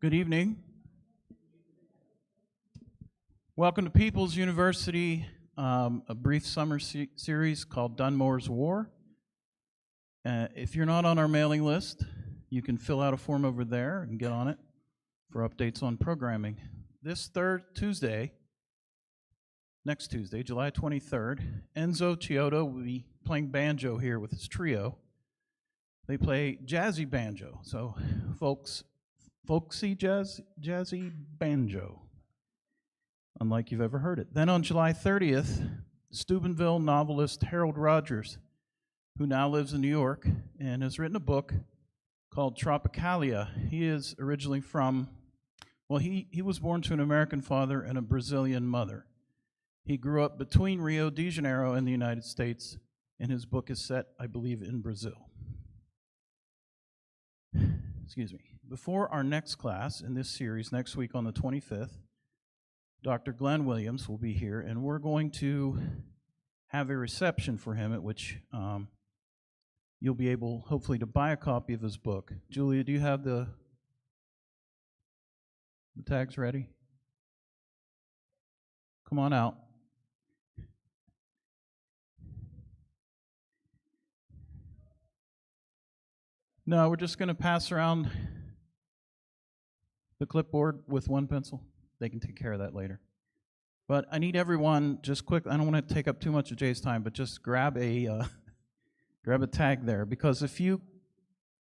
Good evening. Welcome to People's University, a brief summer series called Dunmore's War. If you're not on our mailing list, you can fill out a form over there and get on it for updates on programming. This next Tuesday, July 23rd, Enzo Chiodo will be playing banjo here with his trio. They play jazzy banjo, so folksy jazzy banjo, unlike you've ever heard it. Then on July 30th, Steubenville novelist Harold Rogers, who now lives in New York and has written a book called Tropicalia. He is originally from, he was born to an American father and a Brazilian mother. He grew up between Rio de Janeiro and the United States, and his book is set, I believe, in Brazil. Excuse me. Before our next class in this series, next week on the 25th, Dr. Glenn Williams will be here, and we're going to have a reception for him at which you'll be able, hopefully, to buy a copy of his book. Julia, do you have the tags ready? Come on out. No, we're just going to pass around the clipboard with one pencil. They can take care of that later. But I need everyone just quick. I don't want to take up too much of Jay's time, but just grab a tag there, because if you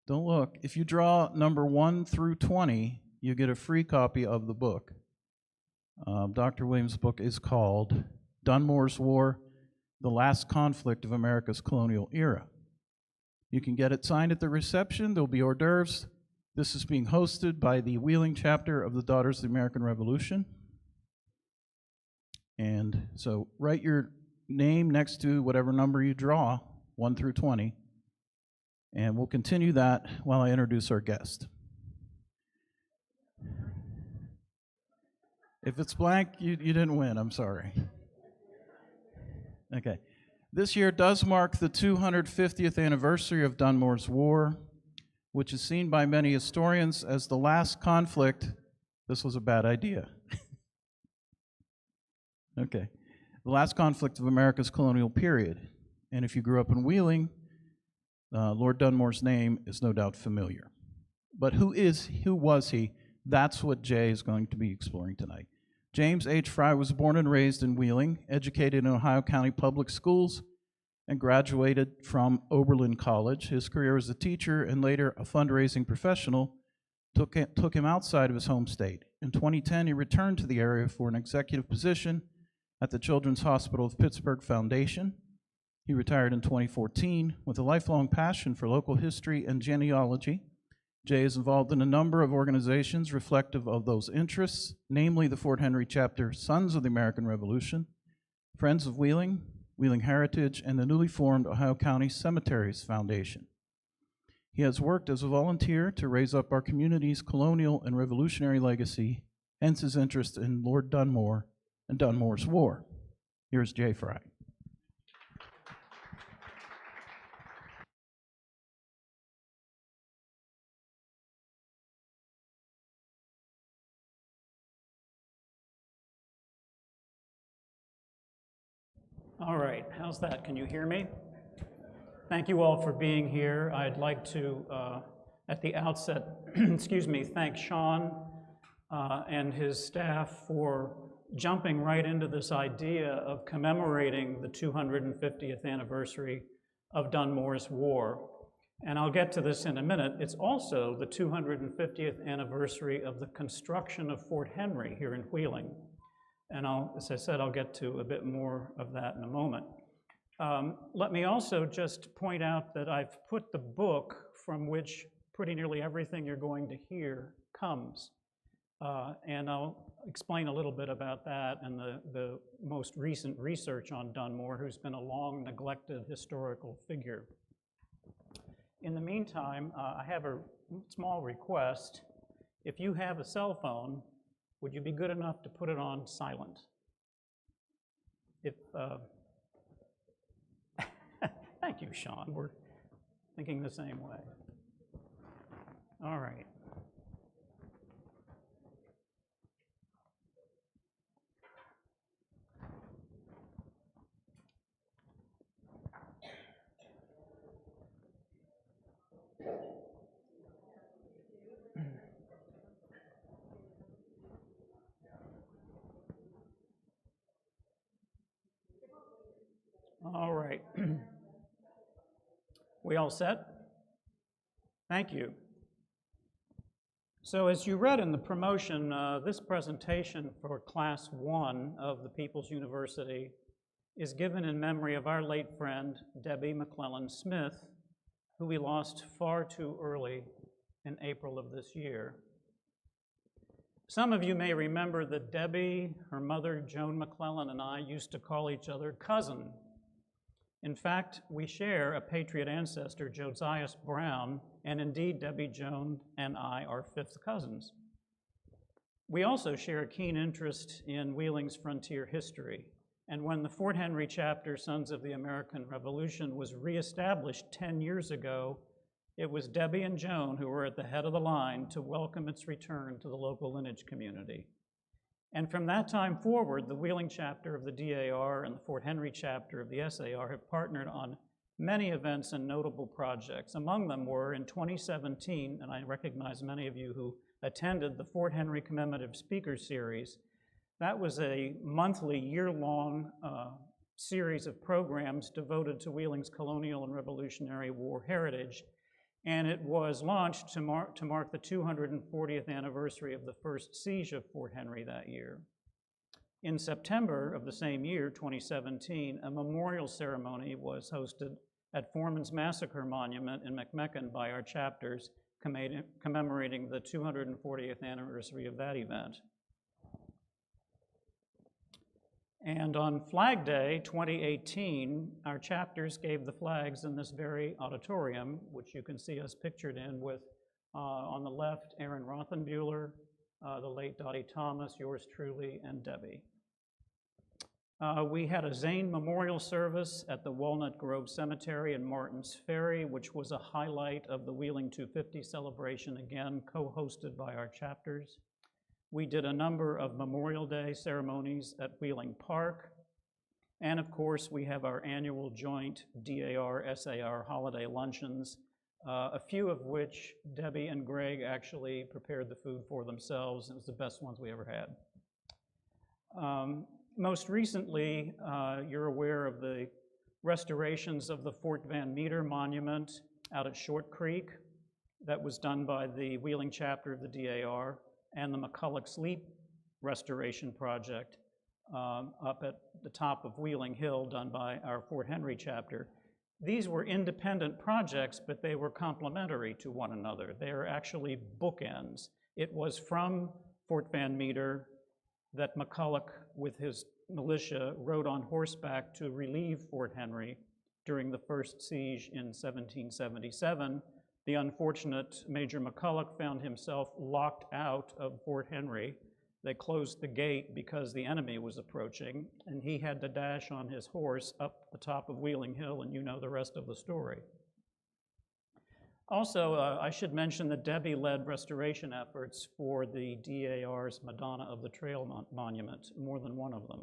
don't look, if you draw number 1 through 20, you get a free copy of the book. Dr. Williams' book is called Dunmore's War: The Last Conflict of America's Colonial Era. You can get it signed at the reception. There'll be hors d'oeuvres. This is being hosted by the Wheeling chapter of the Daughters of the American Revolution. And so write your name next to whatever number you draw, 1 through 20, and we'll continue that while I introduce our guest. If it's blank, you didn't win. I'm sorry. Okay. This year does mark the 250th anniversary of Dunmore's War, which is seen by many historians as the last conflict. This was a bad idea. Okay. The last conflict of America's colonial period. And if you grew up in Wheeling, Lord Dunmore's name is no doubt familiar. But who was he? That's what Jay is going to be exploring tonight. James H. Fry was born and raised in Wheeling, educated in Ohio County Public Schools, and graduated from Oberlin College. His career as a teacher and later a fundraising professional took him outside of his home state. In 2010, he returned to the area for an executive position at the Children's Hospital of Pittsburgh Foundation. He retired in 2014 with a lifelong passion for local history and genealogy. Jay is involved in a number of organizations reflective of those interests, namely the Fort Henry chapter Sons of the American Revolution, Friends of Wheeling, Wheeling Heritage, and the newly formed Ohio County Cemeteries Foundation. He has worked as a volunteer to raise up our community's colonial and revolutionary legacy, hence his interest in Lord Dunmore and Dunmore's War. Here's Jay Fry. All right, how's that? Can you hear me? Thank you all for being here. I'd like to, at the outset, thank Sean and his staff for jumping right into this idea of commemorating the 250th anniversary of Dunmore's War. And I'll get to this in a minute. It's also the 250th anniversary of the construction of Fort Henry here in Wheeling. And as I said, I'll get to a bit more of that in a moment. Let me also just point out that I've put the book from which pretty nearly everything you're going to hear comes. And I'll explain a little bit about that and the most recent research on Dunmore, who's been a long neglected historical figure. In the meantime, I have a small request. If you have a cell phone, would you be good enough to put it on silent? Thank you, Sean. We're thinking the same way. All right. All right. We all set? Thank you. So as you read in the promotion, this presentation for Class 1 of the People's University is given in memory of our late friend, Debbie McClellan Smith, who we lost far too early in April of this year. Some of you may remember that Debbie, her mother, Joan McClellan, and I used to call each other cousin. In fact, we share a Patriot ancestor, Josias Brown, and indeed Debbie, Joan, and I are fifth cousins. We also share a keen interest in Wheeling's frontier history, and when the Fort Henry chapter, Sons of the American Revolution, was reestablished 10 years ago, it was Debbie and Joan who were at the head of the line to welcome its return to the local lineage community. And from that time forward, the Wheeling chapter of the DAR and the Fort Henry chapter of the SAR have partnered on many events and notable projects. Among them were, in 2017, and I recognize many of you who attended the Fort Henry Commemorative Speaker Series. That was a monthly, year-long series of programs devoted to Wheeling's colonial and Revolutionary War heritage. And it was launched to mark the 240th anniversary of the first siege of Fort Henry that year. In September of the same year, 2017, a memorial ceremony was hosted at Foreman's Massacre Monument in McMecken by our chapters, commemorating the 240th anniversary of that event. And on Flag Day 2018, our chapters gave the flags in this very auditorium, which you can see us pictured in with, on the left, Aaron Rothenbuehler, the late Dottie Thomas, yours truly, and Debbie. We had a Zane Memorial Service at the Walnut Grove Cemetery in Martins Ferry, which was a highlight of the Wheeling 250 celebration, again, co-hosted by our chapters. We did a number of Memorial Day ceremonies at Wheeling Park. And of course, we have our annual joint DAR-SAR holiday luncheons, a few of which Debbie and Greg actually prepared the food for themselves. It was the best ones we ever had. Most recently, you're aware of the restorations of the Fort Van Meter Monument out at Short Creek. That was done by the Wheeling chapter of the DAR, and the McCulloch Sleep Restoration Project up at the top of Wheeling Hill, done by our Fort Henry chapter. These were independent projects, but they were complementary to one another. They are actually bookends. It was from Fort Van Meter that McCulloch, with his militia, rode on horseback to relieve Fort Henry during the first siege in 1777. The unfortunate Major McCulloch found himself locked out of Fort Henry. They closed the gate because the enemy was approaching, and he had to dash on his horse up the top of Wheeling Hill, and you know the rest of the story. Also, I should mention that Debbie led restoration efforts for the DAR's Madonna of the Trail Monument, more than one of them.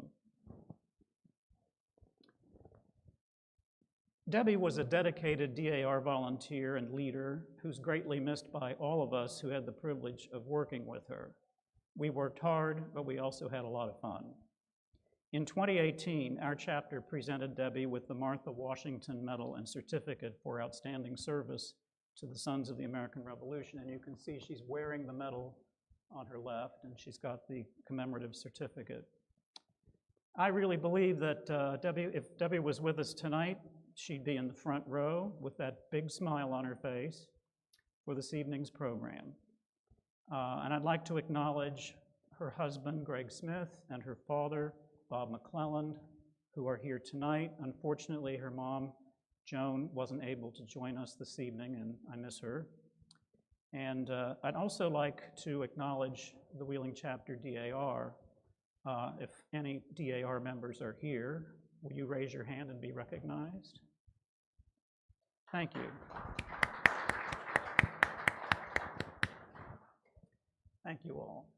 Debbie was a dedicated DAR volunteer and leader who's greatly missed by all of us who had the privilege of working with her. We worked hard, but we also had a lot of fun. In 2018, our chapter presented Debbie with the Martha Washington Medal and Certificate for Outstanding Service to the Sons of the American Revolution, and you can see she's wearing the medal on her left, and she's got the commemorative certificate. I really believe that if Debbie was with us tonight, she'd be in the front row with that big smile on her face for this evening's program. And I'd like to acknowledge her husband, Greg Smith, and her father, Bob McClelland, who are here tonight. Unfortunately, her mom, Joan, wasn't able to join us this evening, and I miss her. And I'd also like to acknowledge the Wheeling Chapter DAR. If any DAR members are here, will you raise your hand and be recognized? Thank you. Thank you all.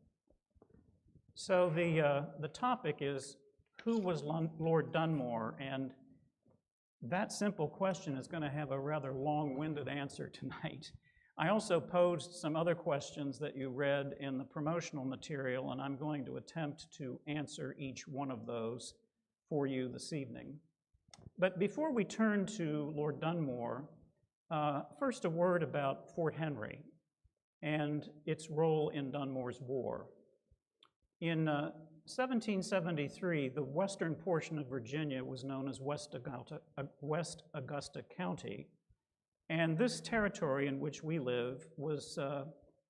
So the topic is, who was Lord Dunmore? And that simple question is going to have a rather long-winded answer tonight. I also posed some other questions that you read in the promotional material, and I'm going to attempt to answer each one of those for you this evening. But before we turn to Lord Dunmore, first a word about Fort Henry and its role in Dunmore's war. In 1773, the western portion of Virginia was known as West Augusta County, and this territory in which we live was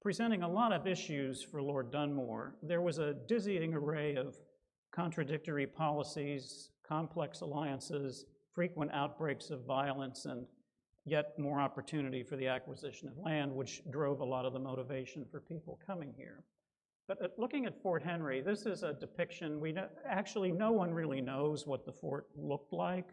presenting a lot of issues for Lord Dunmore. There was a dizzying array of contradictory policies, complex alliances, frequent outbreaks of violence, and yet more opportunity for the acquisition of land, which drove a lot of the motivation for people coming here. But looking at Fort Henry, this is a depiction. Actually, no one really knows what the fort looked like.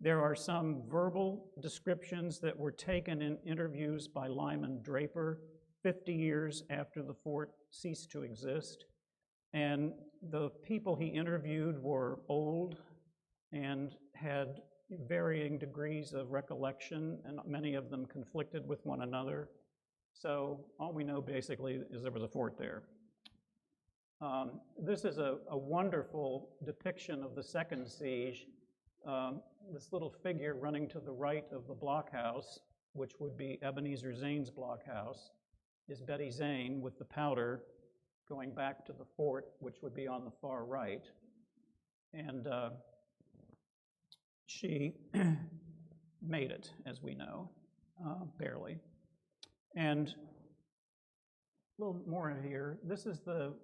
There are some verbal descriptions that were taken in interviews by Lyman Draper 50 years after the fort ceased to exist. And the people he interviewed were old and had varying degrees of recollection, and many of them conflicted with one another. So all we know basically is there was a fort there. This is a wonderful depiction of the second siege. This little figure running to the right of the blockhouse, which would be Ebenezer Zane's blockhouse, is Betty Zane with the powder going back to the fort, which would be on the far right. And she made it, as we know, barely. And a little more here. This is the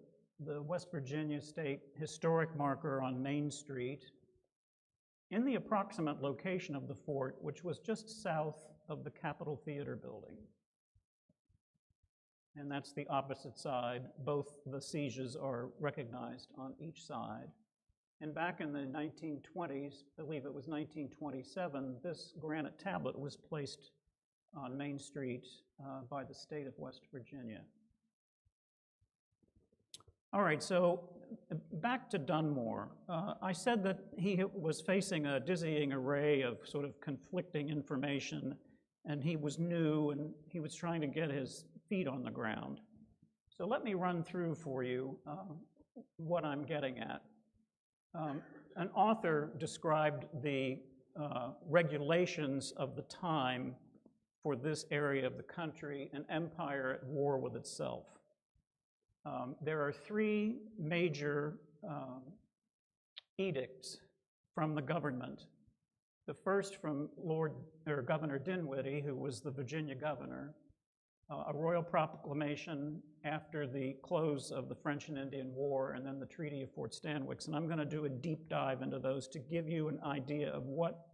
West Virginia State Historic Marker on Main Street. In the approximate location of the fort, which was just south of the Capitol Theater building. And that's the opposite side. Both the sieges are recognized on each side. And back in the 1920s, I believe it was 1927, this granite tablet was placed on Main Street by the state of West Virginia. All right, so back to Dunmore. I said that he was facing a dizzying array of sort of conflicting information, and he was new, and he was trying to get his feet on the ground. So let me run through for you what I'm getting at. An author described the regulations of the time for this area of the country, an empire at war with itself. There are three major edicts from the government. The first from Governor Dinwiddie, who was the Virginia governor, a royal proclamation after the close of the French and Indian War, and then the Treaty of Fort Stanwix. And I'm going to do a deep dive into those to give you an idea of what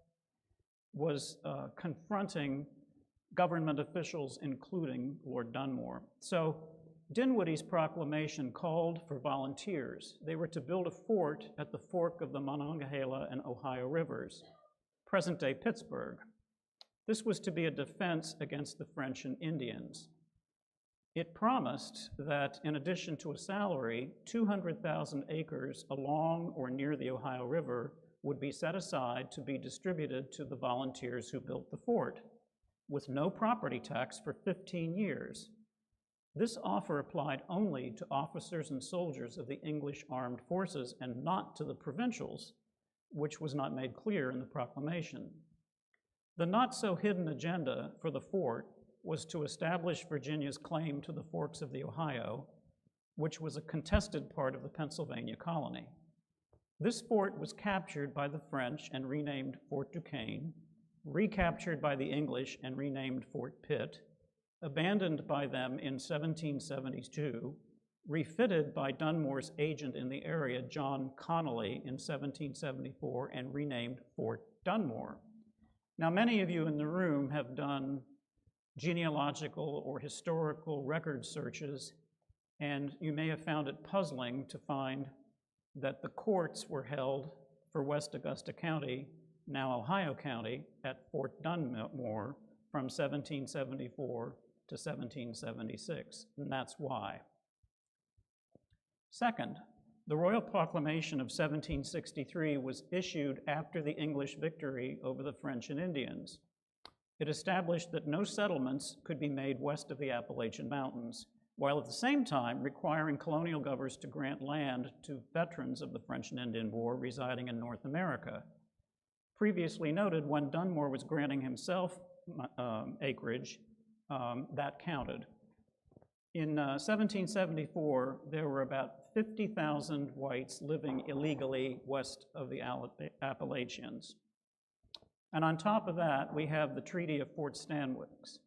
was confronting government officials, including Lord Dunmore. So Dinwiddie's proclamation called for volunteers. They were to build a fort at the fork of the Monongahela and Ohio rivers, present-day Pittsburgh. This was to be a defense against the French and Indians. It promised that in addition to a salary, 200,000 acres along or near the Ohio River would be set aside to be distributed to the volunteers who built the fort, with no property tax for 15 years. This offer applied only to officers and soldiers of the English armed forces and not to the provincials, which was not made clear in the proclamation. The not-so-hidden agenda for the fort was to establish Virginia's claim to the forks of the Ohio, which was a contested part of the Pennsylvania colony. This fort was captured by the French and renamed Fort Duquesne, recaptured by the English and renamed Fort Pitt, abandoned by them in 1772, refitted by Dunmore's agent in the area, John Connolly, in 1774, and renamed Fort Dunmore. Now, many of you in the room have done genealogical or historical record searches, and you may have found it puzzling to find that the courts were held for West Augusta County, now Ohio County, at Fort Dunmore from 1774 to 1776, and that's why. Second, the Royal Proclamation of 1763 was issued after the English victory over the French and Indians. It established that no settlements could be made west of the Appalachian Mountains, while at the same time requiring colonial governors to grant land to veterans of the French and Indian War residing in North America. previously noted, when Dunmore was granting himself acreage, that counted. In 1774, there were about 50,000 whites living illegally west of the Appalachians. And on top of that, we have the Treaty of Fort Stanwix.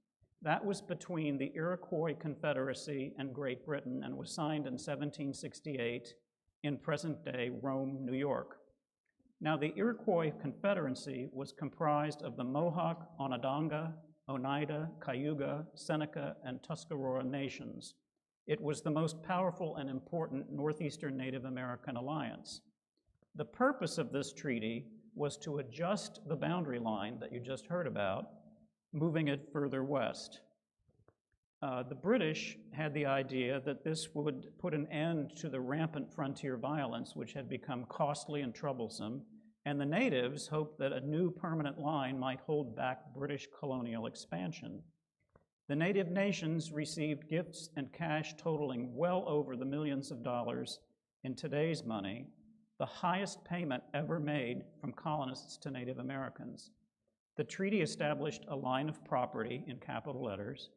That was between the Iroquois Confederacy and Great Britain and was signed in 1768 in present-day Rome, New York. Now, the Iroquois Confederacy was comprised of the Mohawk, Onondaga, Oneida, Cayuga, Seneca, and Tuscarora nations. It was the most powerful and important northeastern Native American alliance. The purpose of this treaty was to adjust the boundary line that you just heard about, moving it further west. The British had the idea that this would put an end to the rampant frontier violence, which had become costly and troublesome, and the natives hoped that a new permanent line might hold back British colonial expansion. The native nations received gifts and cash totaling well over the millions of dollars in today's money, the highest payment ever made from colonists to Native Americans. The treaty established a line of property in capital letters,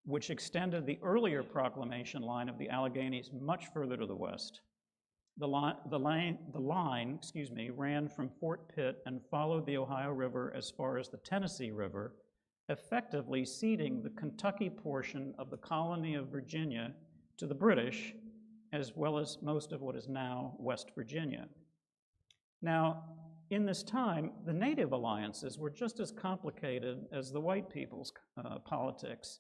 which extended the earlier proclamation line of the Alleghenies much further to the west. The line ran from Fort Pitt and followed the Ohio River as far as the Tennessee River, effectively ceding the Kentucky portion of the colony of Virginia to the British, as well as most of what is now West Virginia. Now, in this time, the native alliances were just as complicated as the white people's politics,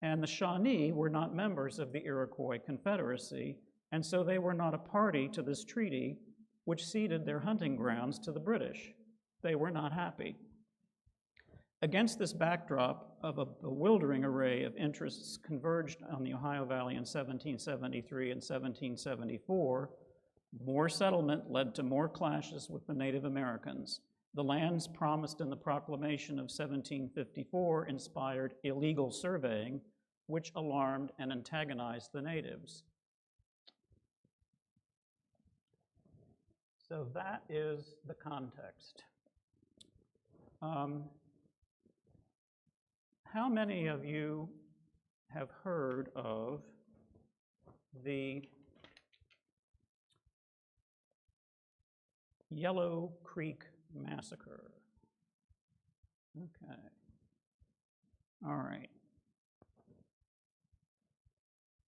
and the Shawnee were not members of the Iroquois Confederacy, and so they were not a party to this treaty, which ceded their hunting grounds to the British. They were not happy. Against this backdrop of a bewildering array of interests converged on the Ohio Valley in 1773 and 1774, more settlement led to more clashes with the Native Americans. The lands promised in the Proclamation of 1754 inspired illegal surveying, which alarmed and antagonized the natives. So that is the context. How many of you have heard of the Yellow Creek Massacre? Okay. All right.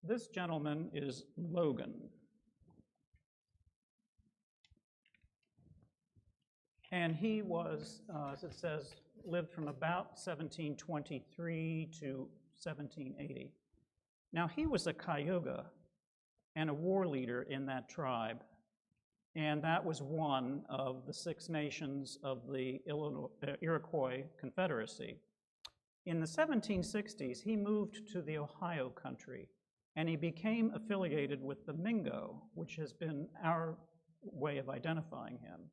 This gentleman is Logan. And he was, as it says, lived from about 1723 to 1780. Now, he was a Cayuga and a war leader in that tribe, and that was one of the 6 nations of the Iroquois Confederacy. In the 1760s, he moved to the Ohio country, and he became affiliated with the Mingo, which has been our way of identifying him.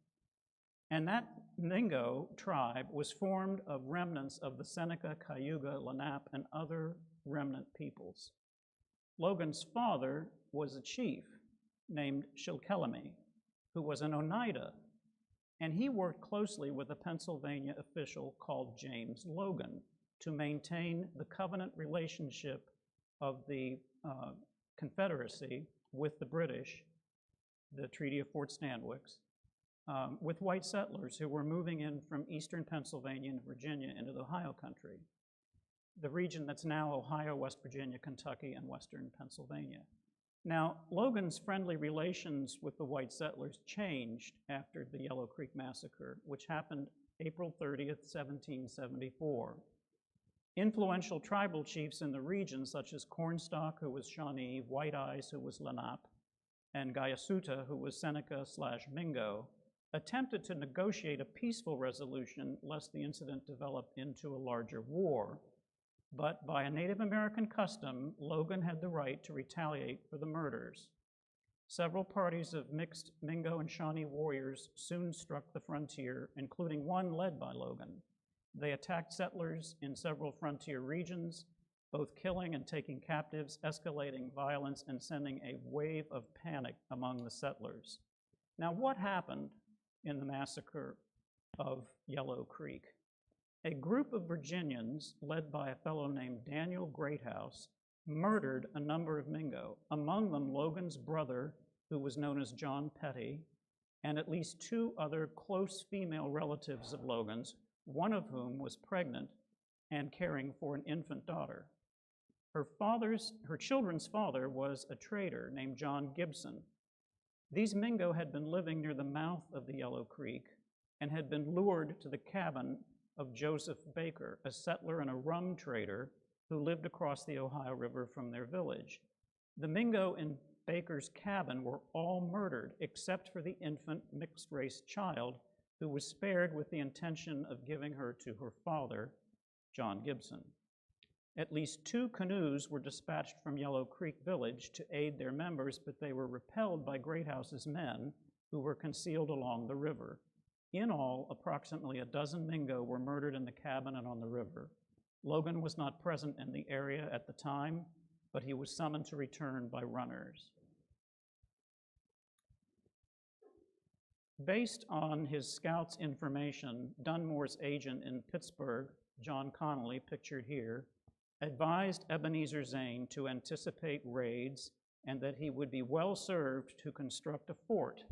And that Mingo tribe was formed of remnants of the Seneca, Cayuga, Lenape, and other remnant peoples. Logan's father was a chief named Shilkelamy, who was an Oneida, and he worked closely with a Pennsylvania official called James Logan to maintain the covenant relationship of the Confederacy with the British, the Treaty of Fort Stanwix, with white settlers who were moving in from eastern Pennsylvania and Virginia into the Ohio country, the region that's now Ohio, West Virginia, Kentucky, and western Pennsylvania. Now, Logan's friendly relations with the white settlers changed after the Yellow Creek Massacre, which happened April 30th, 1774. Influential tribal chiefs in the region, such as Cornstalk, who was Shawnee, White Eyes, who was Lenape, and Gayasuta, who was Seneca/Mingo, attempted to negotiate a peaceful resolution lest the incident develop into a larger war. But by a Native American custom, Logan had the right to retaliate for the murders. Several parties of mixed Mingo and Shawnee warriors soon struck the frontier, including one led by Logan. They attacked settlers in several frontier regions, both killing and taking captives, escalating violence, and sending a wave of panic among the settlers. Now, what happened in the massacre of Yellow Creek. A group of Virginians, led by a fellow named Daniel Greathouse, murdered a number of Mingo, among them Logan's brother, who was known as John Petty, and at least 2 other close female relatives of Logan's, one of whom was pregnant and caring for an infant daughter. Her children's father was a trader named John Gibson. These Mingo had been living near the mouth of the Yellow Creek and had been lured to the cabin of Joseph Baker, a settler and a rum trader who lived across the Ohio River from their village. The Mingo in Baker's cabin were all murdered except for the infant mixed-race child who was spared with the intention of giving her to her father, John Gibson. At least 2 canoes were dispatched from Yellow Creek Village to aid their members, but they were repelled by Greathouse's men, who were concealed along the river. In all, approximately a dozen Mingo were murdered in the cabin and on the river. Logan was not present in the area at the time, but he was summoned to return by runners. Based on his scouts' information, Dunmore's agent in Pittsburgh, John Connolly, pictured here, advised Ebenezer Zane to anticipate raids and that he would be well served to construct a fort.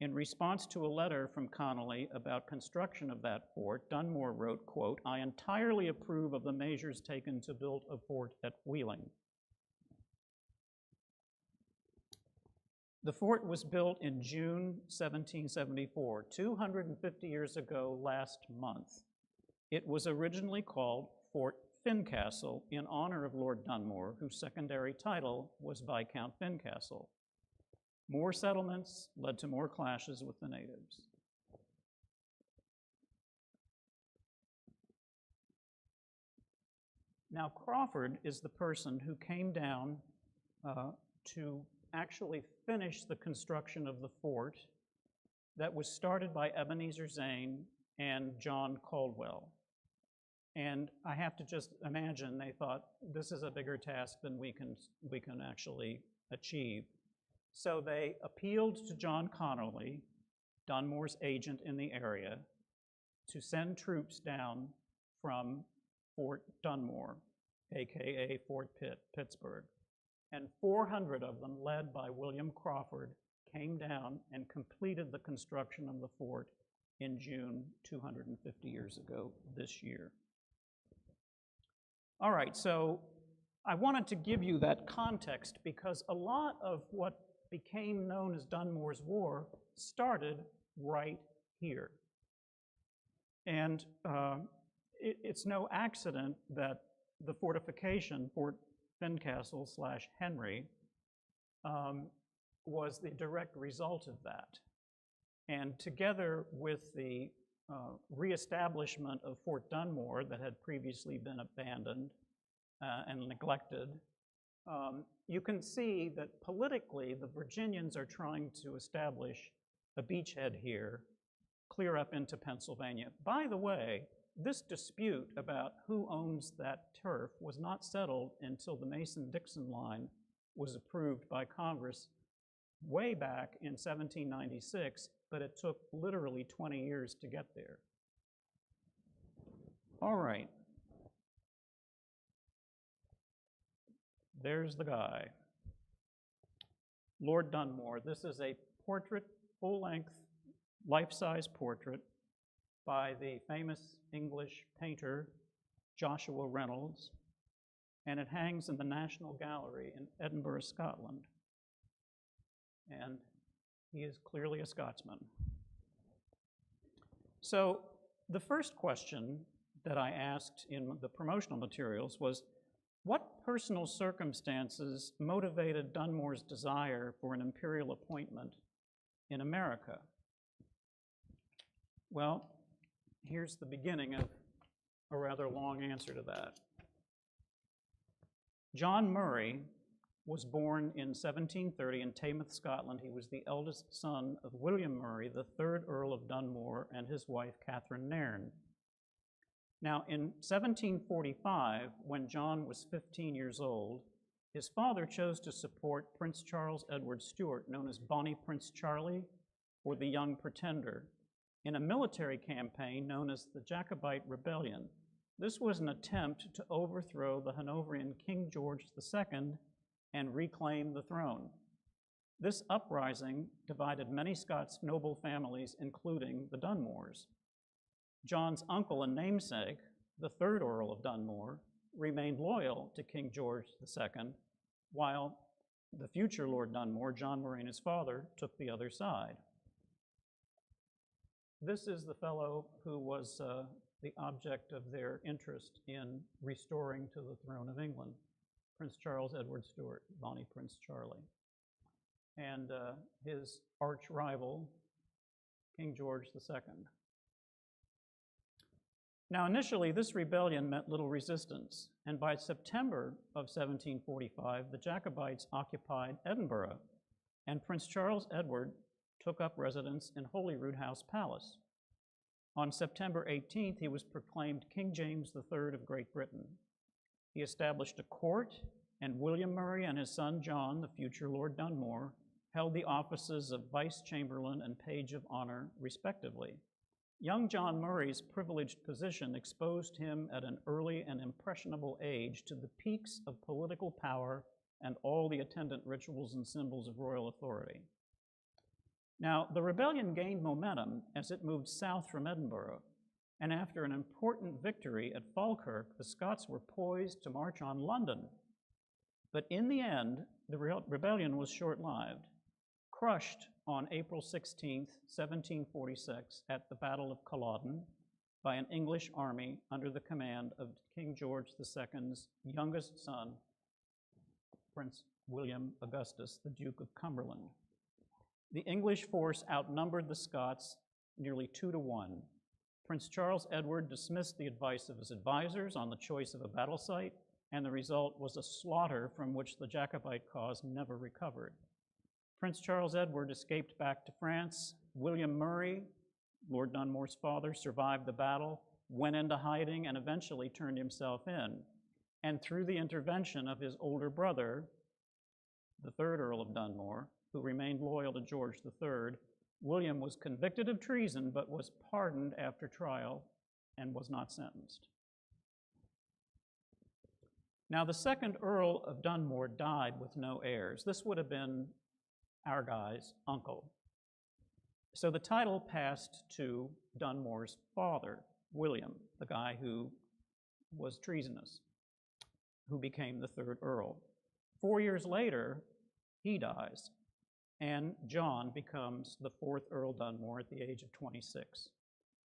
In response to a letter from Connolly about construction of that fort, Dunmore wrote, quote, "I entirely approve of the measures taken to build a fort at Wheeling." The fort was built in June 1774, 250 years ago last month. It was originally called Fort Fincastle in honor of Lord Dunmore, whose secondary title was Viscount Fincastle. More settlements led to more clashes with the natives. Now, Crawford is the person who came down to actually finish the construction of the fort that was started by Ebenezer Zane and John Caldwell. And I have to just imagine they thought, this is a bigger task than we can actually achieve. So they appealed to John Connolly, Dunmore's agent in the area, to send troops down from Fort Dunmore, aka Fort Pittsburgh. And 400 of them, led by William Crawford, came down and completed the construction of the fort in June 250 years ago this year. All right, so I wanted to give you that context because a lot of what became known as Dunmore's War started right here. And it's no accident that the fortification, Fort Fincastle / Henry, was the direct result of that. And together with the reestablishment of Fort Dunmore that had previously been abandoned and neglected, you can see that politically the Virginians are trying to establish a beachhead here, clear up into Pennsylvania. By the way, this dispute about who owns that turf was not settled until the Mason-Dixon line was approved by Congress way back in 1796, but it took literally 20 years to get there. All right. There's the guy, Lord Dunmore. This is a portrait, full-length, life-size portrait by the famous English painter Joshua Reynolds, and it hangs in the National Gallery in Edinburgh, Scotland. And he is clearly a Scotsman. So the first question that I asked in the promotional materials was, what personal circumstances motivated Dunmore's desire for an imperial appointment in America? Well, here's the beginning of a rather long answer to that. John Murray was born in 1730 in Taymouth, Scotland. He was the eldest son of William Murray, the 3rd Earl of Dunmore, and his wife, Catherine Nairn. Now, in 1745, when John was 15 years old, his father chose to support Prince Charles Edward Stuart, known as Bonnie Prince Charlie, or the Young Pretender, in a military campaign known as the Jacobite Rebellion. This was an attempt to overthrow the Hanoverian King George II and reclaim the throne. This uprising divided many Scots noble families, including the Dunmores. John's uncle and namesake, the third Earl of Dunmore, remained loyal to King George II, while the future Lord Dunmore, John Murray, and his father, took the other side. This is the fellow who was the object of their interest in restoring to the throne of England, Prince Charles Edward Stuart, Bonnie Prince Charlie, and his arch rival, King George II. Now, initially, this rebellion met little resistance, and by September of 1745, the Jacobites occupied Edinburgh, and Prince Charles Edward took up residence in Holyrood House Palace. On September 18th, he was proclaimed King James III of Great Britain. He established a court, and William Murray and his son John, the future Lord Dunmore, held the offices of Vice Chamberlain and Page of Honor, respectively. Young John Murray's privileged position exposed him at an early and impressionable age to the peaks of political power and all the attendant rituals and symbols of royal authority. Now, the rebellion gained momentum as it moved south from Edinburgh, and after an important victory at Falkirk, the Scots were poised to march on London. But in the end, the rebellion was short-lived, crushed on April 16, 1746, at the Battle of Culloden by an English army under the command of King George II's youngest son, Prince William Augustus, the Duke of Cumberland. The English force outnumbered the Scots nearly 2-1. Prince Charles Edward dismissed the advice of his advisors on the choice of a battle site, and the result was a slaughter from which the Jacobite cause never recovered. Prince Charles Edward escaped back to France. William Murray, Lord Dunmore's father, survived the battle, went into hiding, and eventually turned himself in. And through the intervention of his older brother, the third Earl of Dunmore, who remained loyal to George III, William was convicted of treason but was pardoned after trial and was not sentenced. Now, the second Earl of Dunmore died with no heirs. This would have been our guy's uncle. So the title passed to Dunmore's father, William, the guy who was treasonous, who became the third Earl. 4 years later, he dies, and John becomes the fourth Earl Dunmore at the age of 26.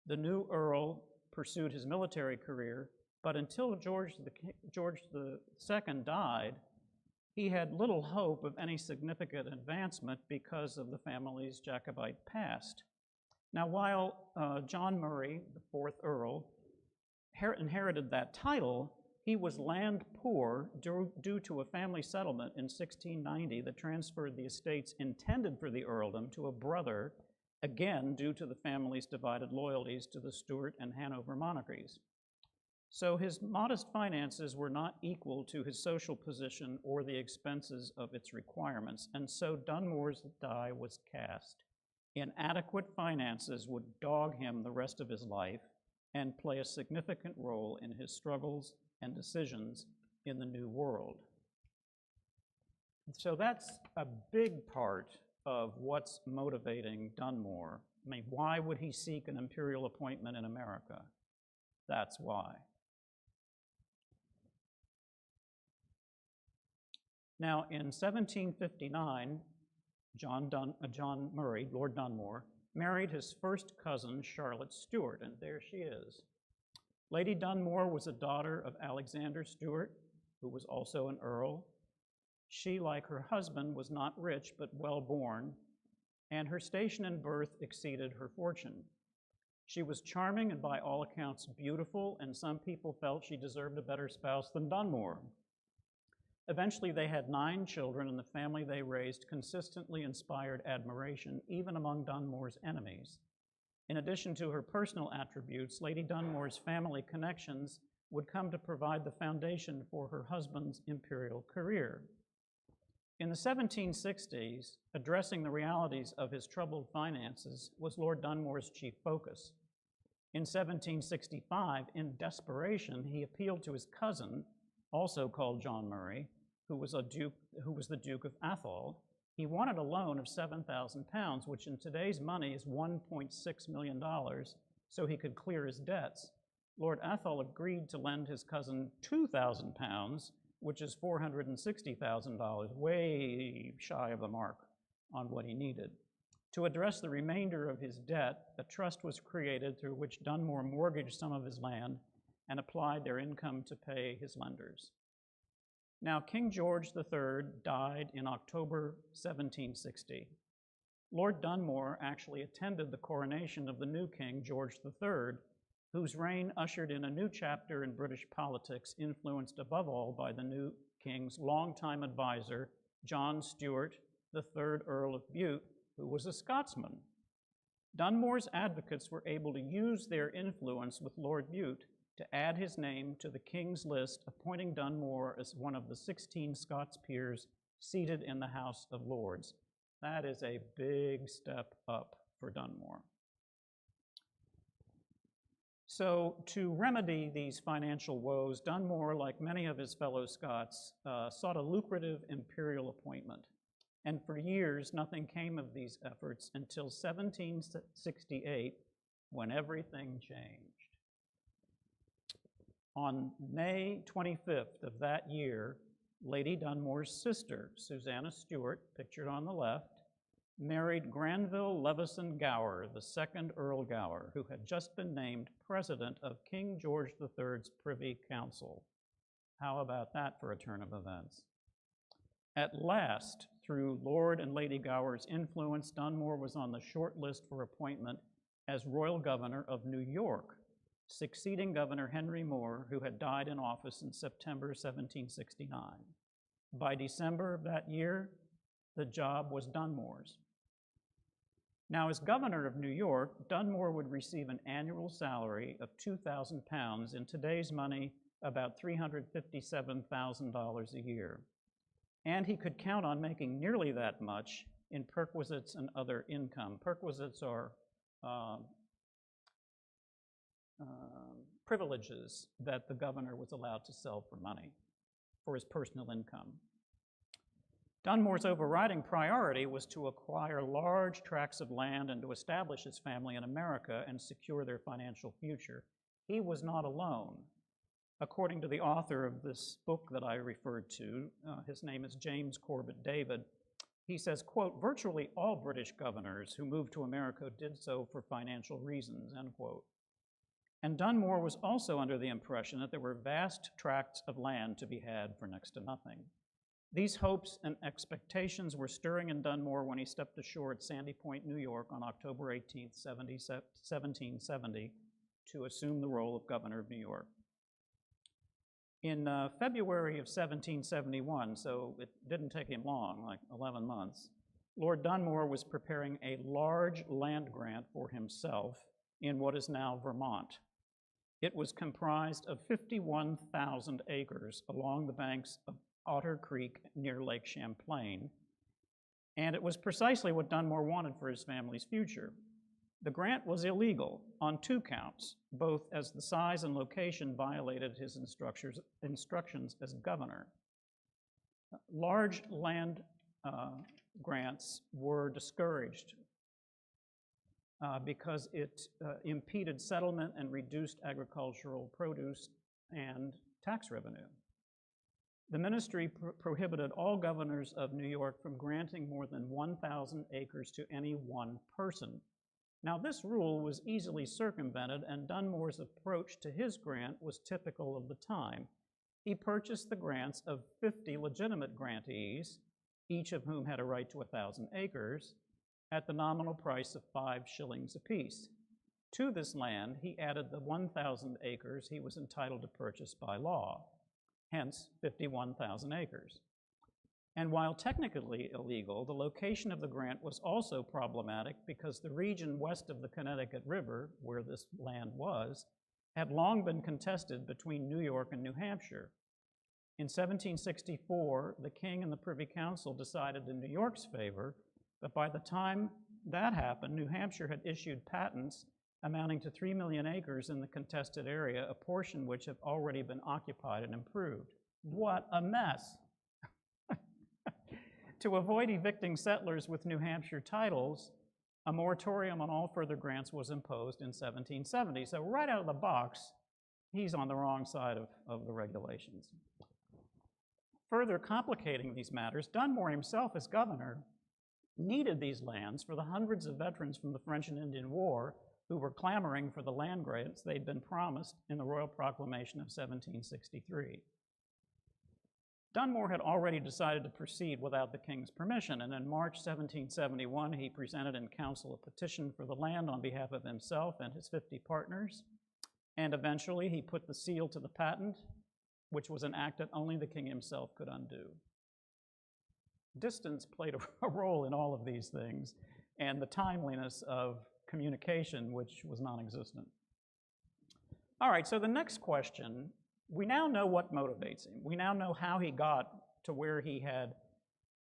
The new Earl pursued his military career, but until George II died, he had little hope of any significant advancement because of the family's Jacobite past. Now, while John Murray, the fourth Earl, inherited that title, he was land poor due to a family settlement in 1690 that transferred the estates intended for the earldom to a brother, again due to the family's divided loyalties to the Stuart and Hanover monarchies. So his modest finances were not equal to his social position or the expenses of its requirements, and so Dunmore's die was cast. Inadequate finances would dog him the rest of his life and play a significant role in his struggles and decisions in the New World. So that's a big part of what's motivating Dunmore. I mean, why would he seek an imperial appointment in America? That's why. Now, in 1759, John Murray, Lord Dunmore, married his first cousin, Charlotte Stuart, and there she is. Lady Dunmore was a daughter of Alexander Stuart, who was also an earl. She, like her husband, was not rich but well-born, and her station and birth exceeded her fortune. She was charming and by all accounts beautiful, and some people felt she deserved a better spouse than Dunmore. Eventually, they had 9 children, and the family they raised consistently inspired admiration, even among Dunmore's enemies. In addition to her personal attributes, Lady Dunmore's family connections would come to provide the foundation for her husband's imperial career. In the 1760s, addressing the realities of his troubled finances was Lord Dunmore's chief focus. In 1765, in desperation, he appealed to his cousin, also called John Murray, who was the Duke of Athol. He wanted a loan of £7,000, which in today's money is $1.6 million, so he could clear his debts. Lord Athol agreed to lend his cousin £2,000, which is $460,000, way shy of the mark on what he needed. To address the remainder of his debt, a trust was created through which Dunmore mortgaged some of his land and applied their income to pay his lenders. Now, King George III died in October 1760. Lord Dunmore actually attended the coronation of the new king, George III, whose reign ushered in a new chapter in British politics, influenced above all by the new king's longtime advisor, John Stuart, the 3rd Earl of Bute, who was a Scotsman. Dunmore's advocates were able to use their influence with Lord Bute to add his name to the king's list, appointing Dunmore as one of the 16 Scots peers seated in the House of Lords. That is a big step up for Dunmore. So to remedy these financial woes, Dunmore, like many of his fellow Scots, sought a lucrative imperial appointment. And for years, nothing came of these efforts until 1768, when everything changed. On May 25th of that year, Lady Dunmore's sister, Susanna Stuart, pictured on the left, married Granville Levison Gower, the 2nd Earl Gower, who had just been named president of King George III's Privy Council. How about that for a turn of events? At last, through Lord and Lady Gower's influence, Dunmore was on the short list for appointment as Royal Governor of New York, succeeding Governor Henry Moore, who had died in office in September 1769. By December of that year, the job was Dunmore's. Now, as governor of New York, Dunmore would receive an annual salary of £2,000, in today's money, about $357,000 a year. And he could count on making nearly that much in perquisites and other income. Perquisites are privileges that the governor was allowed to sell for money, for his personal income. Dunmore's overriding priority was to acquire large tracts of land and to establish his family in America and secure their financial future. He was not alone. According to the author of this book that I referred to, his name is James Corbett David, he says, quote, "Virtually all British governors who moved to America did so for financial reasons," end quote. And Dunmore was also under the impression that there were vast tracts of land to be had for next to nothing. These hopes and expectations were stirring in Dunmore when he stepped ashore at Sandy Point, New York on October 18, 1770, to assume the role of governor of New York. In February of 1771, so it didn't take him long, like 11 months, Lord Dunmore was preparing a large land grant for himself in what is now Vermont. It was comprised of 51,000 acres along the banks of Otter Creek near Lake Champlain, and it was precisely what Dunmore wanted for his family's future. The grant was illegal on 2 counts, both as the size and location violated his instructions as governor. Large land grants were discouraged because it impeded settlement and reduced agricultural produce and tax revenue. The ministry prohibited all governors of New York from granting more than 1,000 acres to any one person. Now, this rule was easily circumvented, and Dunmore's approach to his grant was typical of the time. He purchased the grants of 50 legitimate grantees, each of whom had a right to 1,000 acres, at the nominal price of 5 shillings apiece. To this land, he added the 1,000 acres he was entitled to purchase by law, hence 51,000 acres. And while technically illegal, the location of the grant was also problematic because the region west of the Connecticut River, where this land was, had long been contested between New York and New Hampshire. In 1764, the king and the Privy Council decided in New York's favor, but by the time that happened, New Hampshire had issued patents amounting to 3 million acres in the contested area, a portion which had already been occupied and improved. What a mess! To avoid evicting settlers with New Hampshire titles, a moratorium on all further grants was imposed in 1770. So right out of the box, he's on the wrong side of the regulations. Further complicating these matters, Dunmore himself, as governor, needed these lands for the hundreds of veterans from the French and Indian War who were clamoring for the land grants they'd been promised in the Royal Proclamation of 1763. Dunmore had already decided to proceed without the king's permission, and in March 1771, he presented in council a petition for the land on behalf of himself and his 50 partners, and eventually he put the seal to the patent, which was an act that only the king himself could undo. Distance played a role in all of these things, and the timeliness of communication, which was non-existent. All right, so the next question, we now know what motivates him. We now know how he got to where he had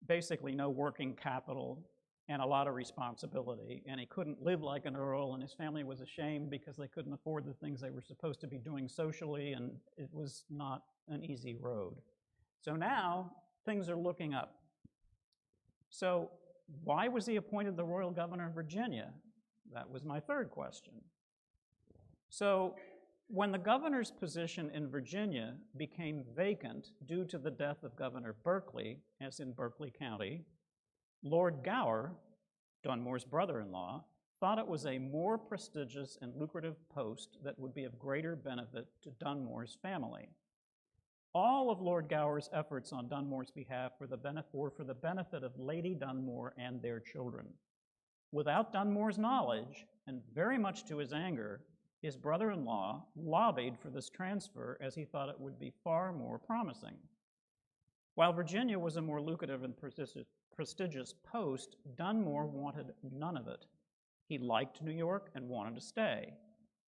basically no working capital and a lot of responsibility, and he couldn't live like an earl, and his family was ashamed because they couldn't afford the things they were supposed to be doing socially, and it was not an easy road. So now things are looking up. So why was he appointed the royal governor of Virginia? That was my third question. So when the governor's position in Virginia became vacant due to the death of Governor Berkeley, as in Berkeley County, Lord Gower, Dunmore's brother-in-law, thought it was a more prestigious and lucrative post that would be of greater benefit to Dunmore's family. All of Lord Gower's efforts on Dunmore's behalf were for the benefit of Lady Dunmore and their children. Without Dunmore's knowledge, and very much to his anger, his brother-in-law lobbied for this transfer as he thought it would be far more promising. While Virginia was a more lucrative and prestigious post, Dunmore wanted none of it. He liked New York and wanted to stay,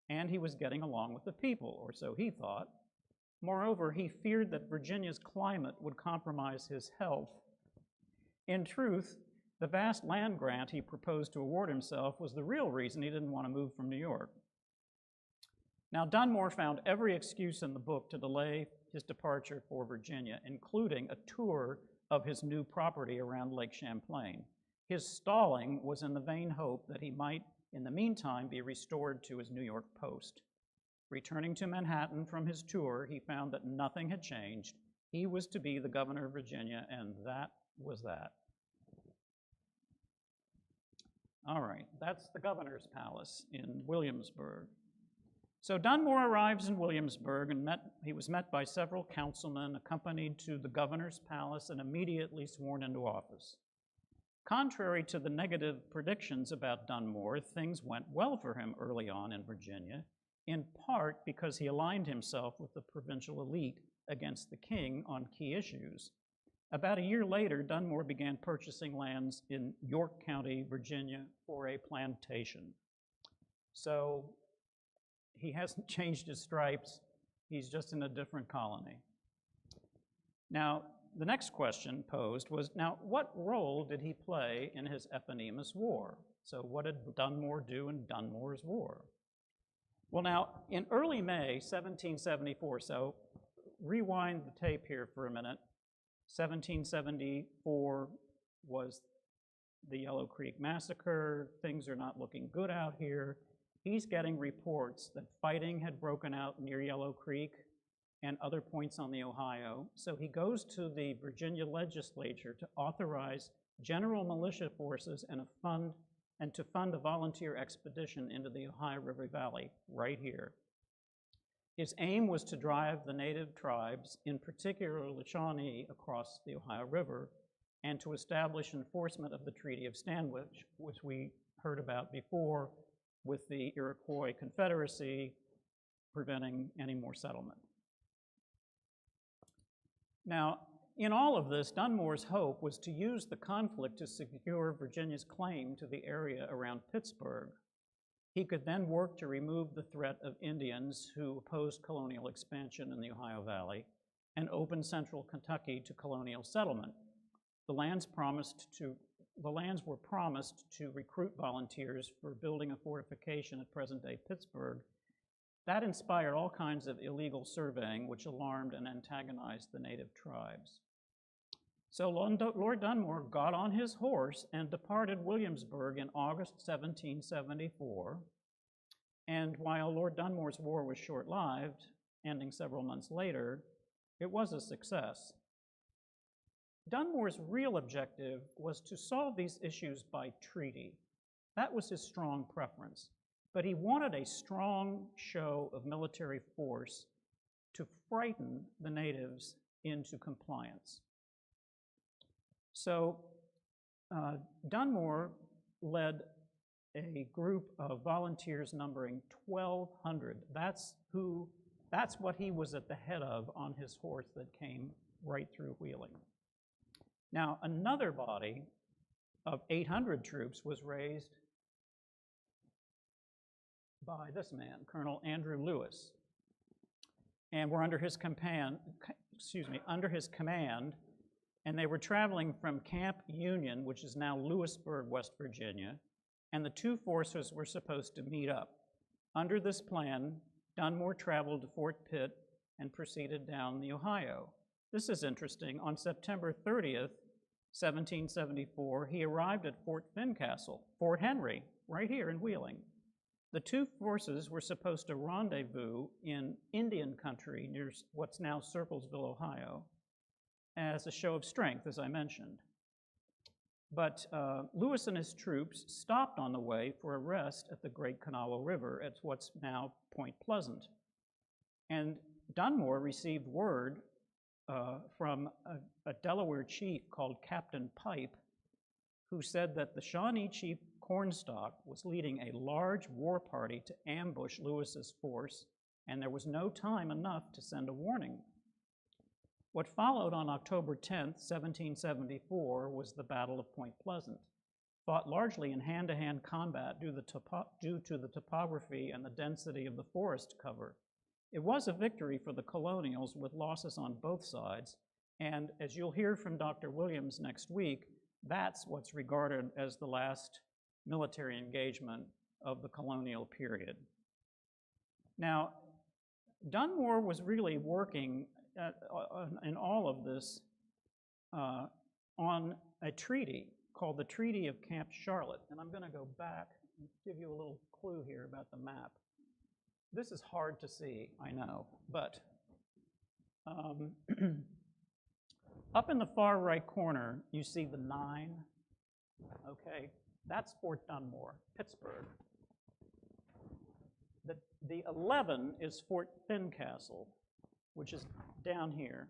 and he was getting along with the people, or so he thought. Moreover, he feared that Virginia's climate would compromise his health. In truth, the vast land grant he proposed to award himself was the real reason he didn't want to move from New York. Now, Dunmore found every excuse in the book to delay his departure for Virginia, including a tour of his new property around Lake Champlain. His stalling was in the vain hope that he might, in the meantime, be restored to his New York post. Returning to Manhattan from his tour, he found that nothing had changed. He was to be the governor of Virginia, and that was that. All right, that's the governor's palace in Williamsburg. So Dunmore arrives in Williamsburg, and he was met by several councilmen, accompanied to the governor's palace, and immediately sworn into office. Contrary to the negative predictions about Dunmore, things went well for him early on in Virginia, in part because he aligned himself with the provincial elite against the king on key issues. About a year later, Dunmore began purchasing lands in York County, Virginia, for a plantation. So he hasn't changed his stripes, he's just in a different colony. Now, the next question posed was, now, what role did he play in his eponymous war? So what did Dunmore do in Dunmore's war? Well, now, in early May 1774, so rewind the tape here for a minute. 1774 was the Yellow Creek Massacre. Things are not looking good out here. He's getting reports that fighting had broken out near Yellow Creek and other points on the Ohio. So he goes to the Virginia legislature to authorize general militia forces and to fund a volunteer expedition into the Ohio River Valley right here. His aim was to drive the native tribes, in particular the Shawnee, across the Ohio River, and to establish enforcement of the Treaty of Stanwich, which we heard about before, with the Iroquois Confederacy preventing any more settlement. Now, in all of this, Dunmore's hope was to use the conflict to secure Virginia's claim to the area around Pittsburgh. He could then work to remove the threat of Indians who opposed colonial expansion in the Ohio Valley and opened central Kentucky to colonial settlement. The lands were promised to recruit volunteers for building a fortification at present-day Pittsburgh. That inspired all kinds of illegal surveying, which alarmed and antagonized the native tribes. So Lord Dunmore got on his horse and departed Williamsburg in August 1774. And while Lord Dunmore's war was short-lived, ending several months later, it was a success. Dunmore's real objective was to solve these issues by treaty. That was his strong preference. But he wanted a strong show of military force to frighten the natives into compliance. So Dunmore led a group of volunteers numbering 1,200. That's what he was at the head of on his horse that came right through Wheeling. Now, another body of 800 troops was raised by this man, Colonel Andrew Lewis, and were under his command, and they were traveling from Camp Union, which is now Lewisburg, West Virginia, and the two forces were supposed to meet up. Under this plan, Dunmore traveled to Fort Pitt and proceeded down the Ohio. This is interesting. On September 30th, 1774, he arrived at Fort Fincastle, Fort Henry, right here in Wheeling. The two forces were supposed to rendezvous in Indian country near what's now Circlesville, Ohio, as a show of strength, as I mentioned. But Lewis and his troops stopped on the way for a rest at the Great Kanawha River at what's now Point Pleasant. And Dunmore received word from a Delaware chief called Captain Pipe, who said that the Shawnee chief Cornstalk was leading a large war party to ambush Lewis's force, and there was no time enough to send a warning. What followed on October 10th, 1774, was the Battle of Point Pleasant, fought largely in hand-to-hand combat due to the topography and the density of the forest cover. It was a victory for the colonials with losses on both sides, and as you'll hear from Dr. Williams next week, that's what's regarded as the last military engagement of the colonial period. Now, Dunmore was really working in all of this on a treaty called the Treaty of Camp Charlotte. And I'm going to go back and give you a little clue here about the map. This is hard to see, I know, but up in the far right corner, you see the 9. Okay, that's Fort Dunmore, Pittsburgh. The 11 is Fort Fincastle, which is down here,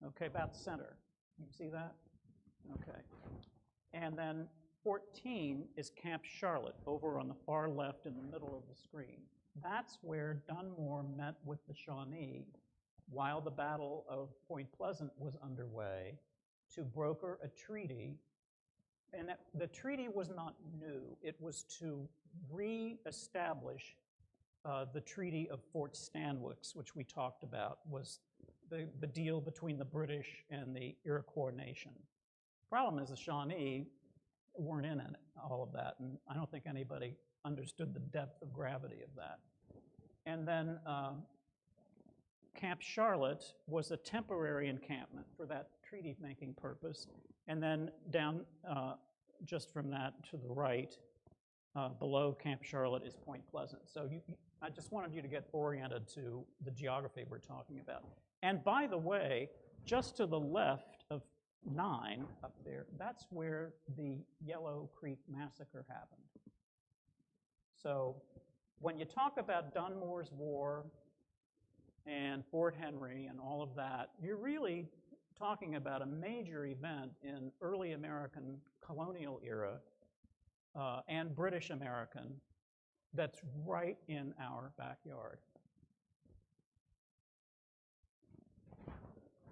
okay, about center. You see that? Okay. And then 14 is Camp Charlotte, over on the far left in the middle of the screen. That's where Dunmore met with the Shawnee while the Battle of Point Pleasant was underway to broker a treaty. And the treaty was not new. It was to re-establish the Treaty of Fort Stanwix, which we talked about, was the deal between the British and the Iroquois nation. Problem is the Shawnee weren't in it, all of that, and I don't think anybody understood the depth of gravity of that. And then Camp Charlotte was a temporary encampment for that treaty-making purpose, and then down just from that to the right, below Camp Charlotte is Point Pleasant. So I just wanted you to get oriented to the geography we're talking about. And by the way, just to the left of 9 up there, that's where the Yellow Creek Massacre happened. So when you talk about Dunmore's War and Fort Henry and all of that, you're really talking about a major event in early American colonial era and British American that's right in our backyard.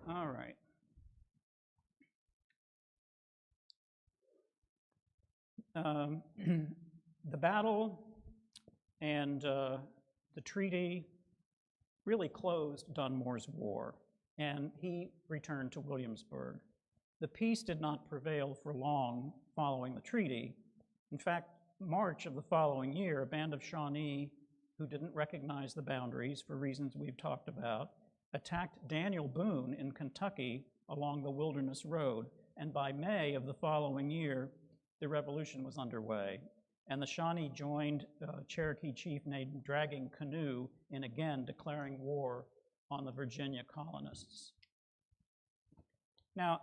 All right. The battle and the treaty really closed Dunmore's war, and he returned to Williamsburg. The peace did not prevail for long following the treaty. In fact, March of the following year, a band of Shawnee who didn't recognize the boundaries for reasons we've talked about, attacked Daniel Boone in Kentucky along the Wilderness Road, and by May of the following year, the revolution was underway, and the Shawnee joined a Cherokee chief named Dragging Canoe in again declaring war on the Virginia colonists. Now,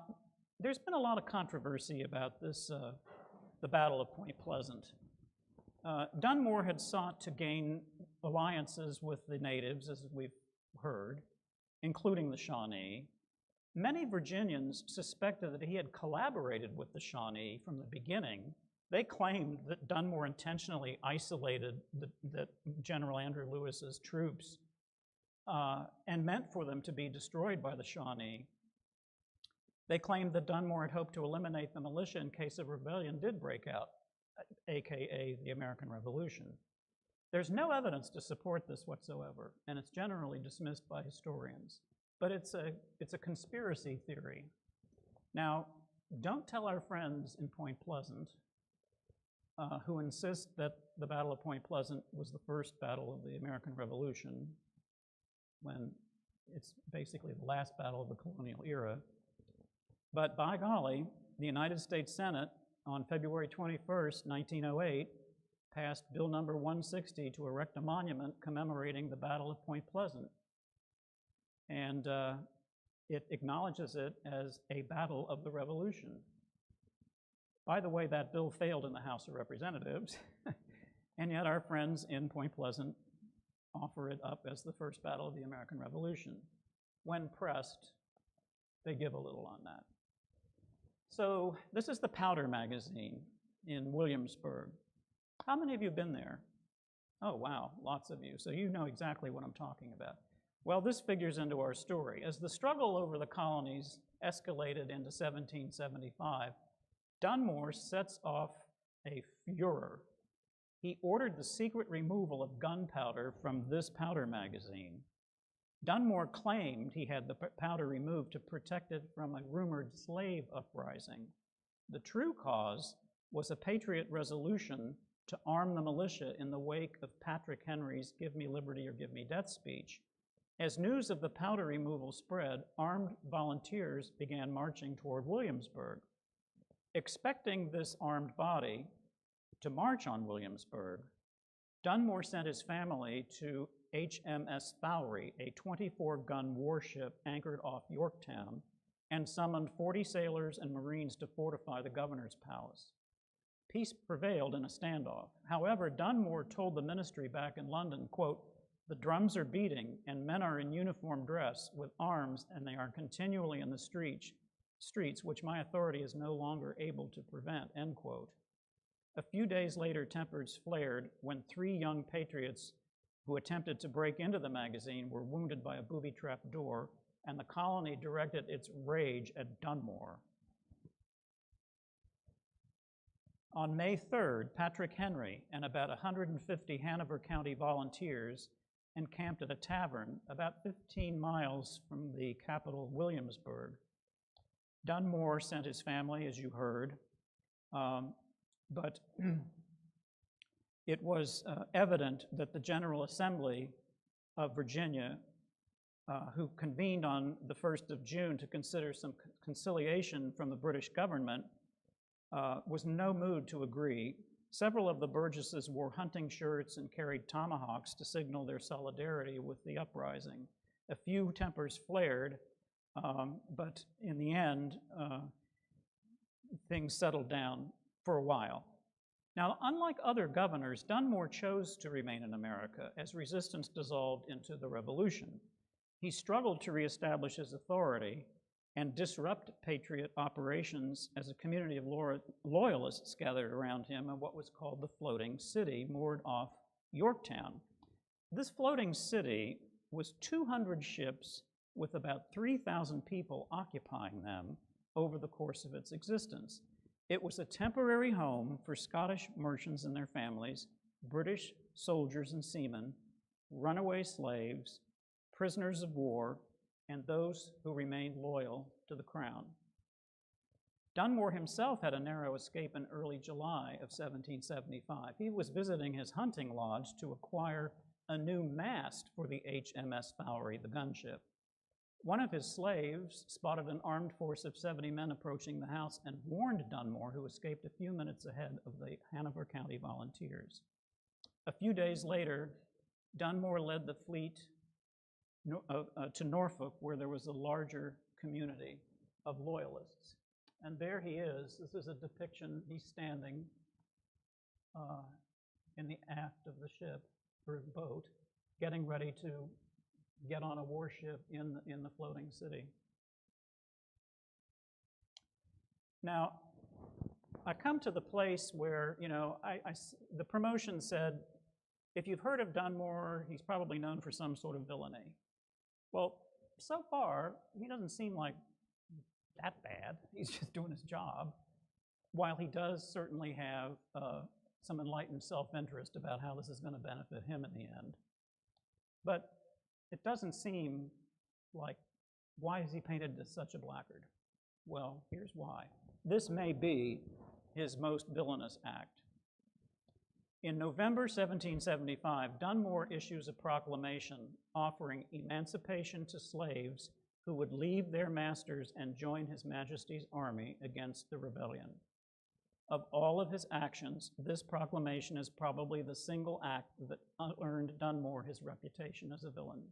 there's been a lot of controversy about this, the Battle of Point Pleasant. Dunmore had sought to gain alliances with the natives, as we've heard, including the Shawnee. Many Virginians suspected that he had collaborated with the Shawnee from the beginning. They claimed that Dunmore intentionally isolated General Andrew Lewis's troops and meant for them to be destroyed by the Shawnee. They claimed that Dunmore had hoped to eliminate the militia in case a rebellion did break out, aka the American Revolution. There's no evidence to support this whatsoever, and it's generally dismissed by historians. But it's a conspiracy theory. Now, don't tell our friends in Point Pleasant who insist that the Battle of Point Pleasant was the first battle of the American Revolution, when it's basically the last battle of the colonial era. But by golly, the United States Senate on February 21st, 1908, passed Bill number 160 to erect a monument commemorating the Battle of Point Pleasant. And it acknowledges it as a battle of the Revolution. By the way, that bill failed in the House of Representatives, and yet our friends in Point Pleasant offer it up as the first battle of the American Revolution. When pressed, they give a little on that. So this is the Powder magazine in Williamsburg. How many of you have been there? Oh, wow, lots of you. So you know exactly what I'm talking about. Well, this figures into our story. As the struggle over the colonies escalated into 1775, Dunmore sets off a furor. He ordered the secret removal of gunpowder from this Powder magazine. Dunmore claimed he had the powder removed to protect it from a rumored slave uprising. The true cause was a Patriot resolution to arm the militia in the wake of Patrick Henry's "Give me liberty or give me death" speech. As news of the powder removal spread, armed volunteers began marching toward Williamsburg. Expecting this armed body to march on Williamsburg, Dunmore sent his family to HMS Fowey, a 24-gun warship anchored off Yorktown, and summoned 40 sailors and Marines to fortify the governor's palace. Peace prevailed in a standoff. However, Dunmore told the ministry back in London, quote, "The drums are beating and men are in uniform dress with arms, and they are continually in the streets, which my authority is no longer able to prevent," end quote. A few days later, tempers flared when 3 young patriots who attempted to break into the magazine were wounded by a booby-trapped door, and the colony directed its rage at Dunmore. On May 3rd, Patrick Henry and about 150 Hanover County volunteers encamped at a tavern about 15 miles from the capital, Williamsburg. Dunmore sent his family, as you heard, but it was evident that the General Assembly of Virginia, who convened on the 1st of June to consider some conciliation from the British government, was in no mood to agree. Several of the burgesses wore hunting shirts and carried tomahawks to signal their solidarity with the uprising. A few tempers flared, but in the end, things settled down for a while. Now, unlike other governors, Dunmore chose to remain in America as resistance dissolved into the Revolution. He struggled to reestablish his authority and disrupt Patriot operations as a community of loyalists gathered around him in what was called the Floating City, moored off Yorktown. This floating city was 200 ships with about 3,000 people occupying them over the course of its existence. It was a temporary home for Scottish merchants and their families, British soldiers and seamen, runaway slaves, prisoners of war, and those who remained loyal to the crown. Dunmore himself had a narrow escape in early July of 1775. He was visiting his hunting lodge to acquire a new mast for the HMS Fowlery, the gunship. One of his slaves spotted an armed force of 70 men approaching the house and warned Dunmore, who escaped a few minutes ahead of the Hanover County Volunteers. A few days later, Dunmore led the fleet to Norfolk, where there was a larger community of loyalists. And there he is. This is a depiction. He's standing in the aft of the ship, or boat, getting ready to get on a warship in the floating city. Now, I come to the place where, the promotion said, if you've heard of Dunmore, he's probably known for some sort of villainy. Well, so far, he doesn't seem like that bad. He's just doing his job, while he does certainly have some enlightened self-interest about how this is going to benefit him in the end. But it doesn't seem like, why is he painted as such a blackguard? Well, here's why. This may be his most villainous act. In November 1775, Dunmore issues a proclamation offering emancipation to slaves who would leave their masters and join His Majesty's army against the rebellion. Of all of his actions, this proclamation is probably the single act that earned Dunmore his reputation as a villain.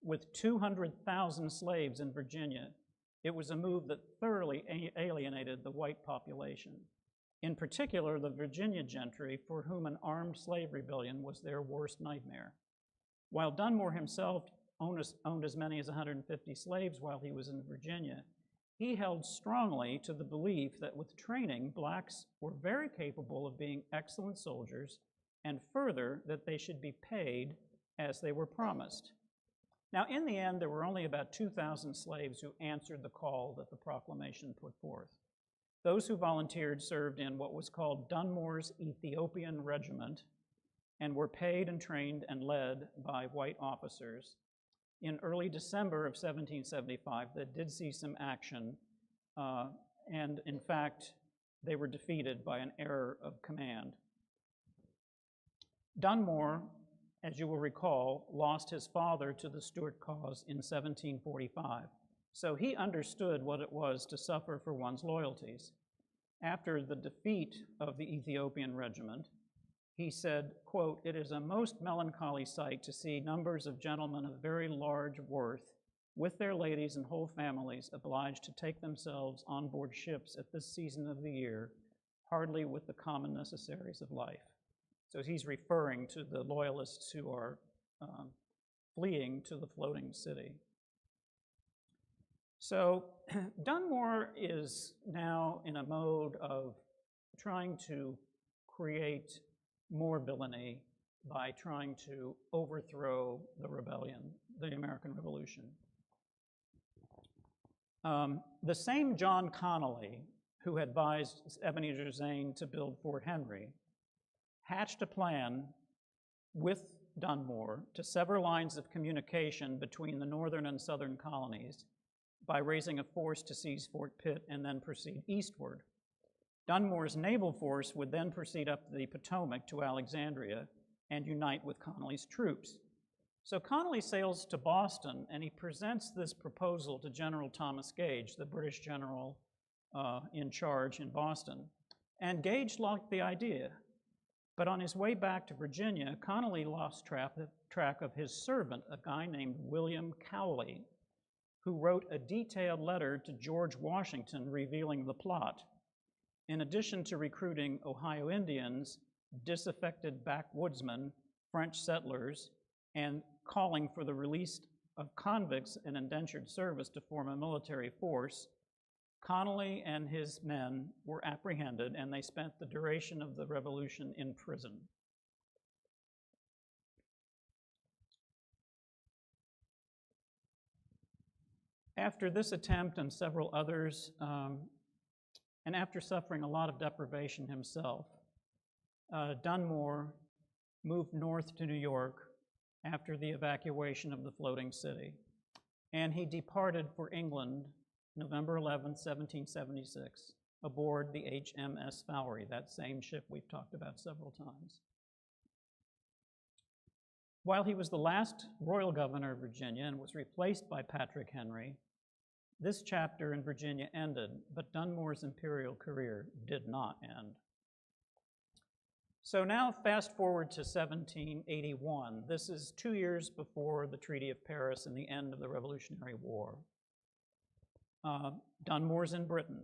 With 200,000 slaves in Virginia, it was a move that thoroughly alienated the white population, in particular the Virginia gentry, for whom an armed slave rebellion was their worst nightmare. While Dunmore himself owned as many as 150 slaves while he was in Virginia, he held strongly to the belief that with training, blacks were very capable of being excellent soldiers, and further, that they should be paid as they were promised. Now, in the end, there were only about 2,000 slaves who answered the call that the proclamation put forth. Those who volunteered served in what was called Dunmore's Ethiopian Regiment and were paid and trained and led by white officers. In early December of 1775, they did see some action, and in fact, they were defeated by an error of command. Dunmore, as you will recall, lost his father to the Stuart cause in 1745, so he understood what it was to suffer for one's loyalties. After the defeat of the Ethiopian regiment, he said, quote, "It is a most melancholy sight to see numbers of gentlemen of very large worth, with their ladies and whole families, obliged to take themselves on board ships at this season of the year, hardly with the common necessaries of life." So he's referring to the loyalists who are fleeing to the floating city. So Dunmore is now in a mode of trying to create more villainy by trying to overthrow the rebellion, the American Revolution. The same John Connolly, who advised Ebenezer Zane to build Fort Henry, hatched a plan with Dunmore to sever lines of communication between the northern and southern colonies by raising a force to seize Fort Pitt and then proceed eastward. Dunmore's naval force would then proceed up the Potomac to Alexandria and unite with Connolly's troops. So Connolly sails to Boston, and he presents this proposal to General Thomas Gage, the British general in charge in Boston. And Gage liked the idea. But on his way back to Virginia, Connolly lost track of his servant, a guy named William Cowley, who wrote a detailed letter to George Washington revealing the plot. In addition to recruiting Ohio Indians, disaffected backwoodsmen, French settlers, and calling for the release of convicts in indentured service to form a military force, Connolly and his men were apprehended, and they spent the duration of the revolution in prison. After this attempt and several others, and after suffering a lot of deprivation himself, Dunmore moved north to New York after the evacuation of the floating city. and he departed for England November 11, 1776, aboard the HMS Fowey, that same ship we've talked about several times. While he was the last royal governor of Virginia and was replaced by Patrick Henry, this chapter in Virginia ended, but Dunmore's imperial career did not end. So now fast forward to 1781. This is 2 years before the Treaty of Paris and the end of the Revolutionary War. Dunmore's in Britain.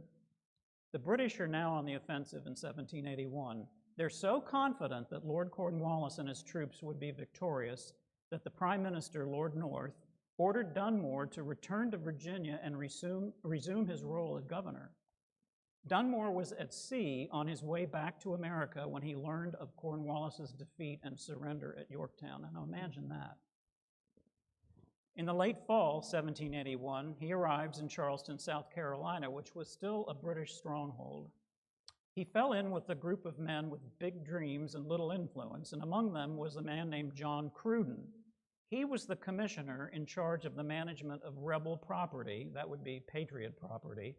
The British are now on the offensive in 1781. They're so confident that Lord Cornwallis and his troops would be victorious that the Prime Minister, Lord North, ordered Dunmore to return to Virginia and resume his role as governor. Dunmore was at sea on his way back to America when he learned of Cornwallis's defeat and surrender at Yorktown. And imagine that. In the late fall, 1781, he arrives in Charleston, South Carolina, which was still a British stronghold. He fell in with a group of men with big dreams and little influence, and among them was a man named John Cruden. He was the commissioner in charge of the management of rebel property, that would be Patriot property,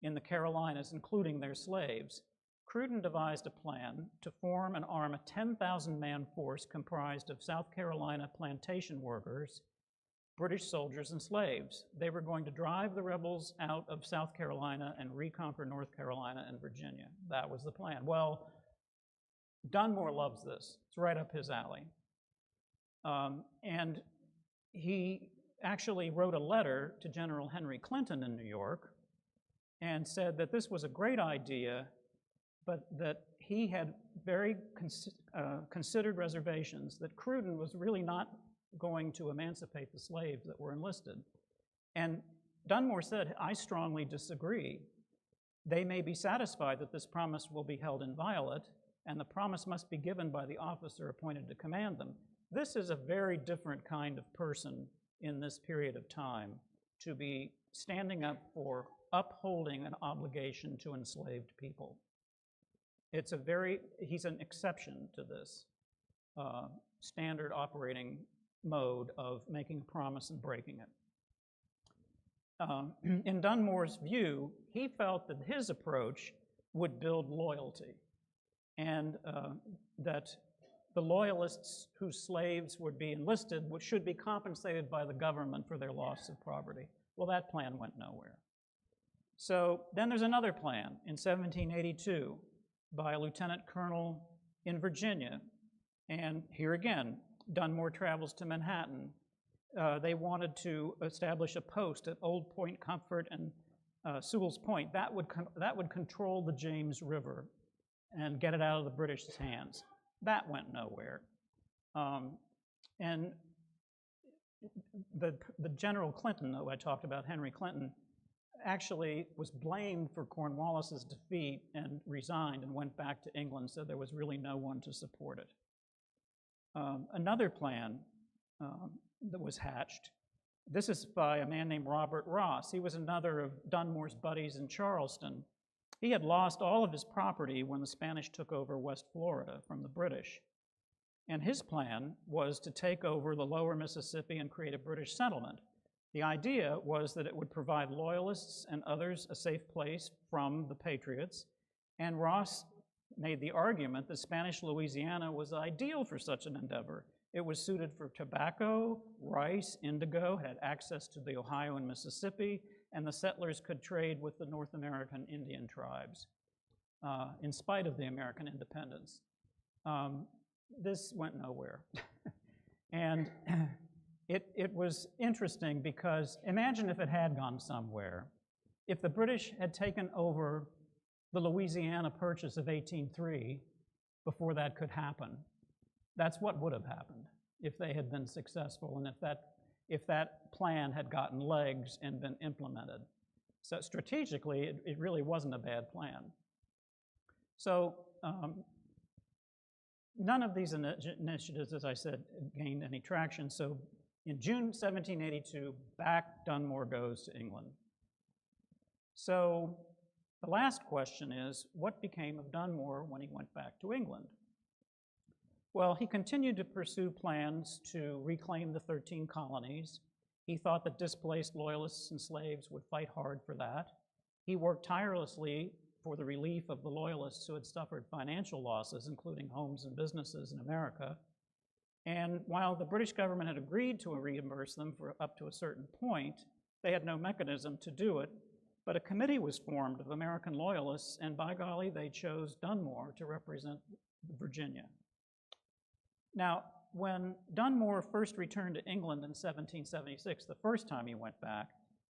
in the Carolinas, including their slaves. Cruden devised a plan to form and arm a 10,000-man force comprised of South Carolina plantation workers, British soldiers, and slaves. They were going to drive the rebels out of South Carolina and reconquer North Carolina and Virginia. That was the plan. Well, Dunmore loves this. It's right up his alley. And he actually wrote a letter to General Henry Clinton in New York and said that this was a great idea, but that he had very considered reservations, that Cruden was really not going to emancipate the slaves that were enlisted. And Dunmore said, I strongly disagree. They may be satisfied that this promise will be held inviolate, and the promise must be given by the officer appointed to command them. This is a very different kind of person in this period of time, to be standing up for upholding an obligation to enslaved people. He's an exception to this standard operating mode of making a promise and breaking it. In Dunmore's view, he felt that his approach would build loyalty, and that the loyalists whose slaves would be enlisted should be compensated by the government for their loss of property. Well, that plan went nowhere. So then there's another plan in 1782 by a lieutenant colonel in Virginia. And here again, Dunmore travels to Manhattan. They wanted to establish a post at Old Point Comfort and Sewell's Point. That would control the James River and get it out of the British hands. That went nowhere. And the General Clinton, who I talked about, Henry Clinton, actually was blamed for Cornwallis's defeat and resigned and went back to England, so there was really no one to support it. Another plan that was hatched, this is by a man named Robert Ross. He was another of Dunmore's buddies in Charleston. He had lost all of his property when the Spanish took over West Florida from the British. And his plan was to take over the lower Mississippi and create a British settlement. The idea was that it would provide loyalists and others a safe place from the Patriots, and Ross made the argument that Spanish Louisiana was ideal for such an endeavor. It was suited for tobacco, rice, indigo, had access to the Ohio and Mississippi, and the settlers could trade with the North American Indian tribes, in spite of the American independence. This went nowhere. And it was interesting because imagine if it had gone somewhere. If the British had taken over the Louisiana Purchase of 1803 before that could happen, that's what would have happened if they had been successful and if that plan had gotten legs and been implemented. So strategically, it really wasn't a bad plan. So none of these initiatives, as I said, gained any traction. So in June 1782, back Dunmore goes to England. So the last question is, what became of Dunmore when he went back to England? Well, he continued to pursue plans to reclaim the 13 colonies He thought that displaced loyalists and slaves would fight hard for that. He worked tirelessly for the relief of the loyalists who had suffered financial losses, including homes and businesses in America. And while the British government had agreed to reimburse them for up to a certain point, they had no mechanism to do it. But a committee was formed of American loyalists, and by golly, they chose Dunmore to represent Virginia. Now, when Dunmore first returned to England in 1776, the first time he went back,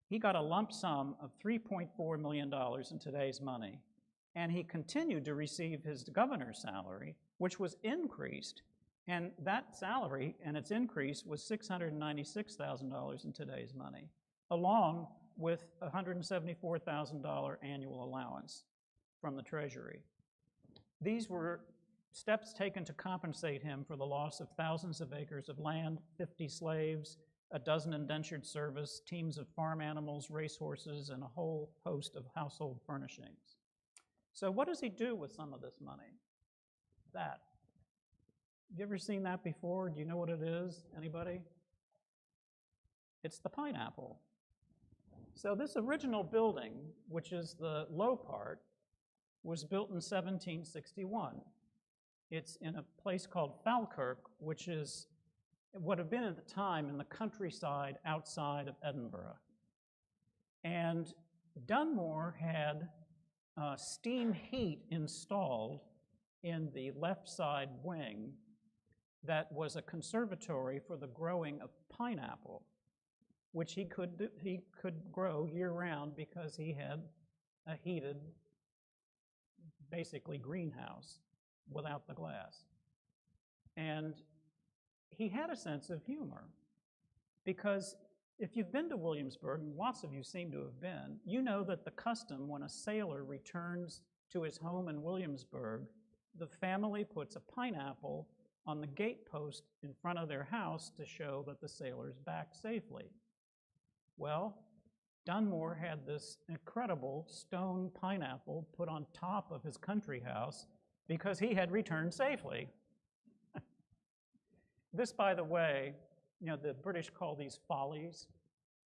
he got a lump sum of $3.4 million in today's money, and he continued to receive his governor's salary, which was increased, and that salary and its increase was $696,000 in today's money, along with a $174,000 annual allowance from the Treasury. These were steps taken to compensate him for the loss of thousands of acres of land, 50 slaves, a dozen indentured service, teams of farm animals, racehorses, and a whole host of household furnishings. So what does he do with some of this money? That. You ever seen that before? Do you know what it is? Anybody? It's the pineapple. So this original building, which is the low part, was built in 1761. It's in a place called Falkirk, which is what had been at the time in the countryside outside of Edinburgh. And Dunmore had steam heat installed in the left side wing that was a conservatory for the growing of pineapple, which he could grow year-round because he had a heated, basically greenhouse without the glass. And he had a sense of humor, because if you've been to Williamsburg, and lots of you seem to have been, you know that the custom when a sailor returns to his home in Williamsburg, the family puts a pineapple on the gatepost in front of their house to show that the sailor's back safely. Well, Dunmore had this incredible stone pineapple put on top of his country house because he had returned safely. This, by the way, you know, the British call these follies,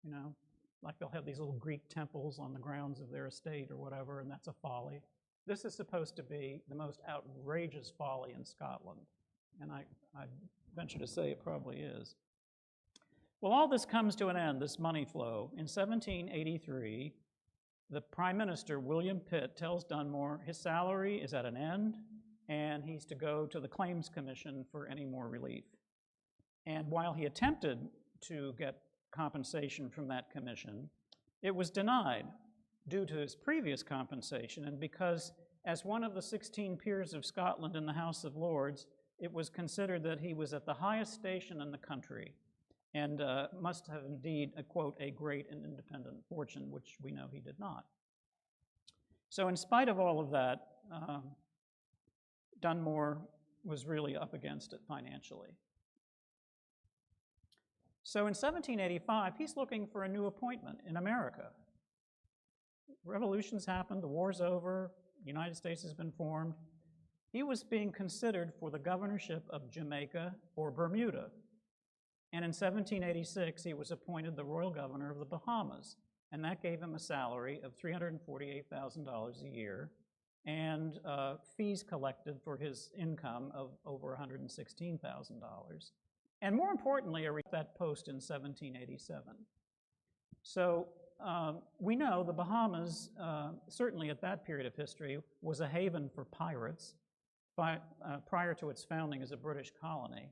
you know, like they'll have these little Greek temples on the grounds of their estate or whatever, and that's a folly. This is supposed to be the most outrageous folly in Scotland, and I venture to say it probably is. Well, all this comes to an end, this money flow. In 1783, the Prime Minister, William Pitt, tells Dunmore his salary is at an end, and he's to go to the Claims Commission for any more relief. And while he attempted to get compensation from that commission, it was denied due to his previous compensation, and because as one of the 16 peers of Scotland in the House of Lords, it was considered that he was at the highest station in the country and must have indeed, quote, a great and independent fortune, which we know he did not. So in spite of all of that, Dunmore was really up against it financially. So in 1785, he's looking for a new appointment in America. Revolutions happened, the war's over, the United States has been formed. He was being considered for the governorship of Jamaica or Bermuda. And in 1786, he was appointed the royal governor of the Bahamas, and that gave him a salary of $348,000 a year and fees collected for his income of over $116,000. And more importantly, I reached that post in 1787. So we know the Bahamas, certainly at that period of history, was a haven for pirates prior to its founding as a British colony.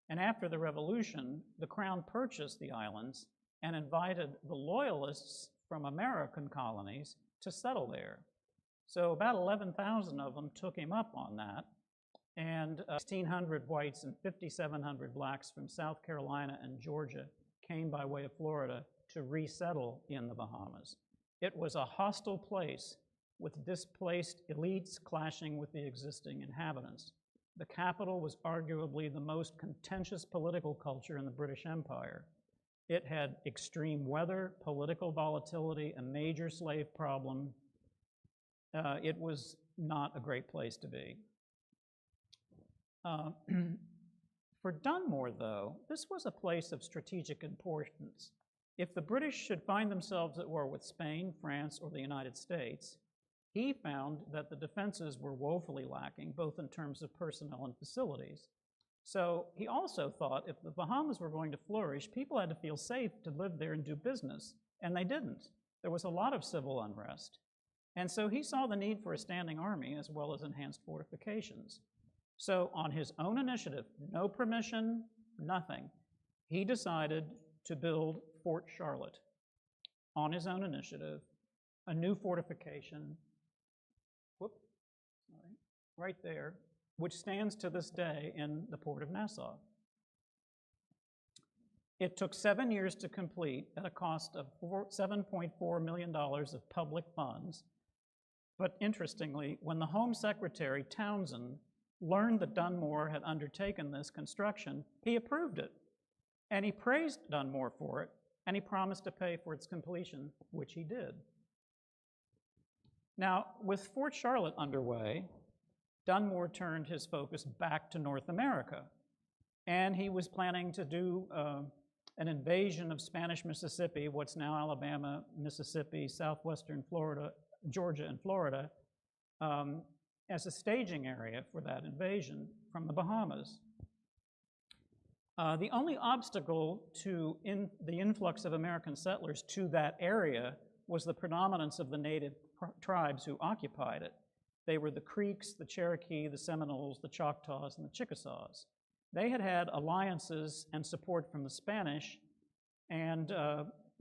And after the Revolution, the Crown purchased the islands and invited the loyalists from American colonies to settle there. So about 11,000 of them took him up on that, and 1,600 whites and 5,700 blacks from South Carolina and Georgia came by way of Florida to resettle in the Bahamas. It was a hostile place with displaced elites clashing with the existing inhabitants. The capital was arguably the most contentious political culture in the British Empire. It had extreme weather, political volatility, a major slave problem. It was not a great place to be. For Dunmore, though, this was a place of strategic importance if the British should find themselves at war with Spain, France, or the United States, he found that the defenses were woefully lacking, both in terms of personnel and facilities. So he also thought if the Bahamas were going to flourish, people had to feel safe to live there and do business, and they didn't. There was a lot of civil unrest. And so he saw the need for a standing army as well as enhanced fortifications. So on his own initiative, no permission, nothing, he decided to build Fort Charlotte on his own initiative, a new fortification, right there, which stands to this day in the port of Nassau. It took 7 years to complete at a cost of $7.4 million of public funds. But interestingly, when the Home Secretary, Townsend, learned that Dunmore had undertaken this construction, he approved it. And he praised Dunmore for it, and he promised to pay for its completion, which he did. Now, with Fort Charlotte underway, Dunmore turned his focus back to North America, and he was planning to do an invasion of Spanish Mississippi, what's now Alabama, Mississippi, southwestern Florida, Georgia, and Florida, as a staging area for that invasion from the Bahamas. The only obstacle to the influx of American settlers to that area was the predominance of the native tribes who occupied it. They were the Creeks, the Cherokee, the Seminoles, the Choctaws, and the Chickasaws. They had had alliances and support from the Spanish, and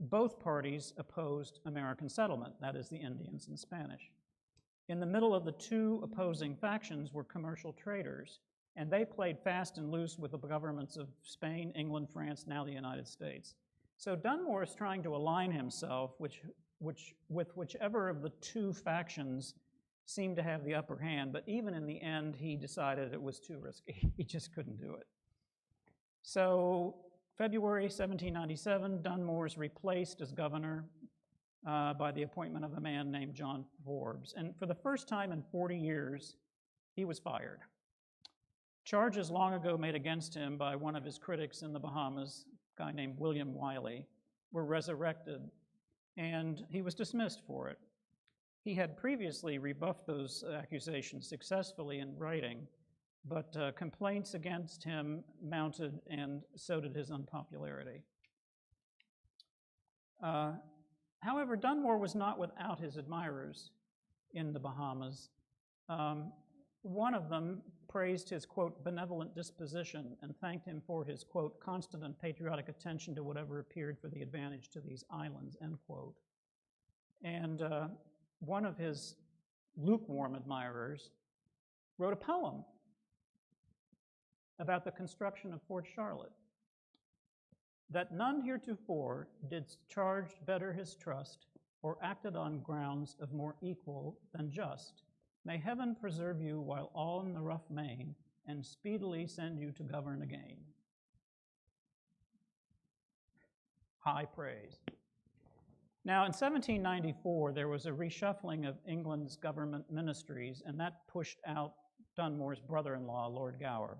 both parties opposed American settlement, that is, the Indians and Spanish. In the middle of the two opposing factions were commercial traders, and they played fast and loose with the governments of Spain, England, France, now the United States. So Dunmore is trying to align himself with whichever of the two factions seemed to have the upper hand, but even in the end, he decided it was too risky. He just couldn't do it. So February 1797, Dunmore is replaced as governor by the appointment of a man named John Forbes. And for the first time in 40 years, he was fired. Charges long ago made against him by one of his critics in the Bahamas, a guy named William Wiley, were resurrected, and he was dismissed for it. He had previously rebuffed those accusations successfully in writing, but complaints against him mounted, and so did his unpopularity. However, Dunmore was not without his admirers in the Bahamas. One of them praised his, quote, benevolent disposition and thanked him for his, quote, constant and patriotic attention to whatever appeared for the advantage to these islands, end quote. And one of his lukewarm admirers wrote a poem about the construction of Fort Charlotte. That none heretofore did charge better his trust, or acted on grounds of more equal than just. May heaven preserve you while all in the rough main, and speedily send you to govern again. High praise. Now, in 1794, there was a reshuffling of England's government ministries, and that pushed out Dunmore's brother-in-law, Lord Gower.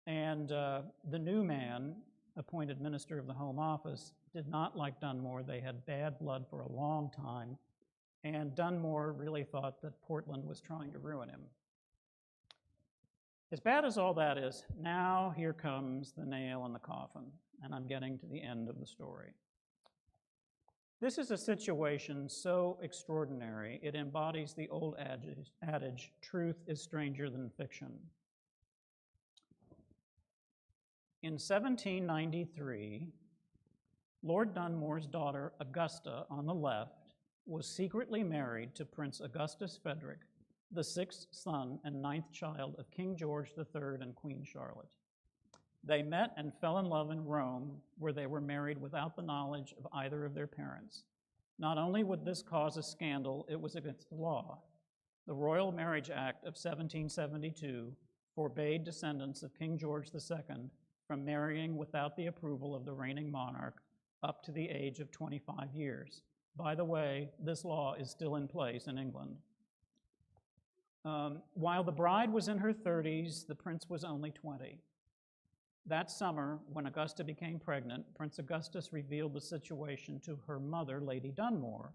And the new man, appointed Minister of the Home Office, did not like Dunmore. They had bad blood for a long time, and Dunmore really thought that Portland was trying to ruin him. As bad as all that is, now here comes the nail in the coffin, and I'm getting to the end of the story. This is a situation so extraordinary, it embodies the old adage, truth is stranger than fiction. In 1793, Lord Dunmore's daughter, Augusta, on the left, was secretly married to Prince Augustus Frederick, the sixth son and ninth child of King George III and Queen Charlotte. They met and fell in love in Rome, where they were married without the knowledge of either of their parents. Not only would this cause a scandal, it was against the law. The Royal Marriage Act of 1772 forbade descendants of King George II from marrying without the approval of the reigning monarch up to the age of 25 years. By the way, this law is still in place in England. While the bride was in her 30s, the prince was only 20. That summer, when Augusta became pregnant, Prince Augustus revealed the situation to her mother, Lady Dunmore.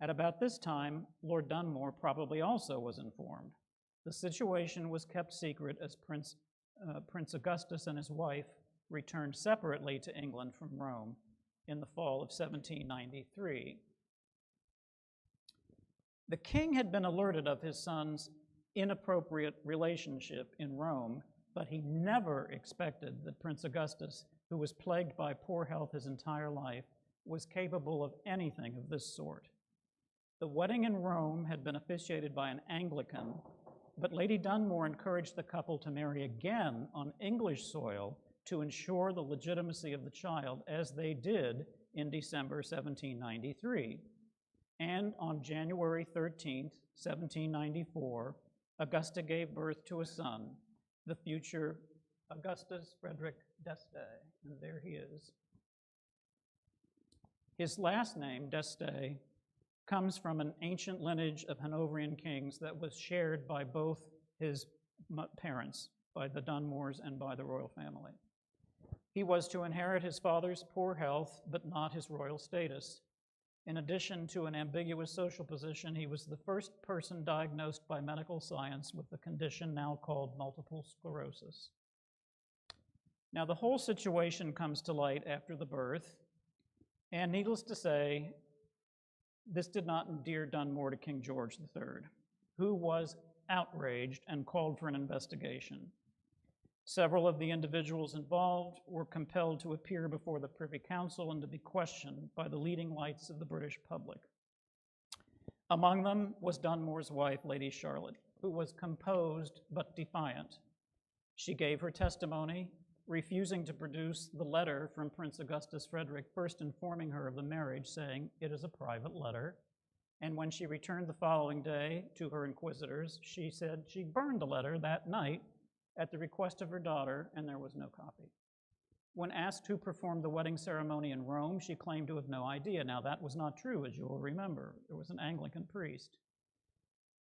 At about this time, Lord Dunmore probably also was informed. The situation was kept secret as Prince Augustus and his wife returned separately to England from Rome in the fall of 1793. The king had been alerted of his son's inappropriate relationship in Rome, but he never expected that Prince Augustus, who was plagued by poor health his entire life, was capable of anything of this sort. The wedding in Rome had been officiated by an Anglican, but Lady Dunmore encouraged the couple to marry again on English soil to ensure the legitimacy of the child, as they did in December 1793. And on January 13th, 1794, Augusta gave birth to a son, the future Augustus Frederick d'Este, and there he is. His last name, d'Este, comes from an ancient lineage of Hanoverian kings that was shared by both his parents, by the Dunmores and by the royal family. He was to inherit his father's poor health, but not his royal status. In addition to an ambiguous social position, he was the first person diagnosed by medical science with the condition now called multiple sclerosis. Now, the whole situation comes to light after the birth, and needless to say, this did not endear Dunmore to King George III, who was outraged and called for an investigation. Several of the individuals involved were compelled to appear before the Privy Council and to be questioned by the leading lights of the British public. Among them was Dunmore's wife, Lady Charlotte, who was composed but defiant. She gave her testimony, refusing to produce the letter from Prince Augustus Frederick, first informing her of the marriage, saying it is a private letter. And when she returned the following day to her inquisitors, she said she burned the letter that night at the request of her daughter, and there was no copy. When asked who performed the wedding ceremony in Rome, she claimed to have no idea. Now, that was not true, as you will remember. There was an Anglican priest.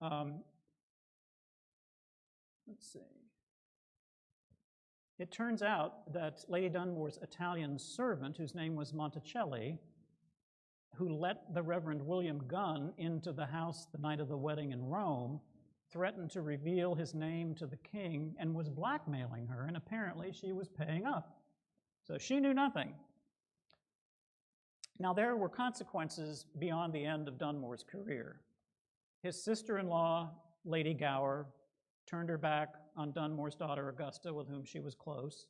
Let's see. It turns out that Lady Dunmore's Italian servant, whose name was Monticelli, who let the Reverend William Gunn into the house the night of the wedding in Rome, threatened to reveal his name to the king and was blackmailing her, and apparently she was paying up. So she knew nothing. Now, there were consequences beyond the end of Dunmore's career. His sister-in-law, Lady Gower, turned her back on Dunmore's daughter, Augusta, with whom she was close.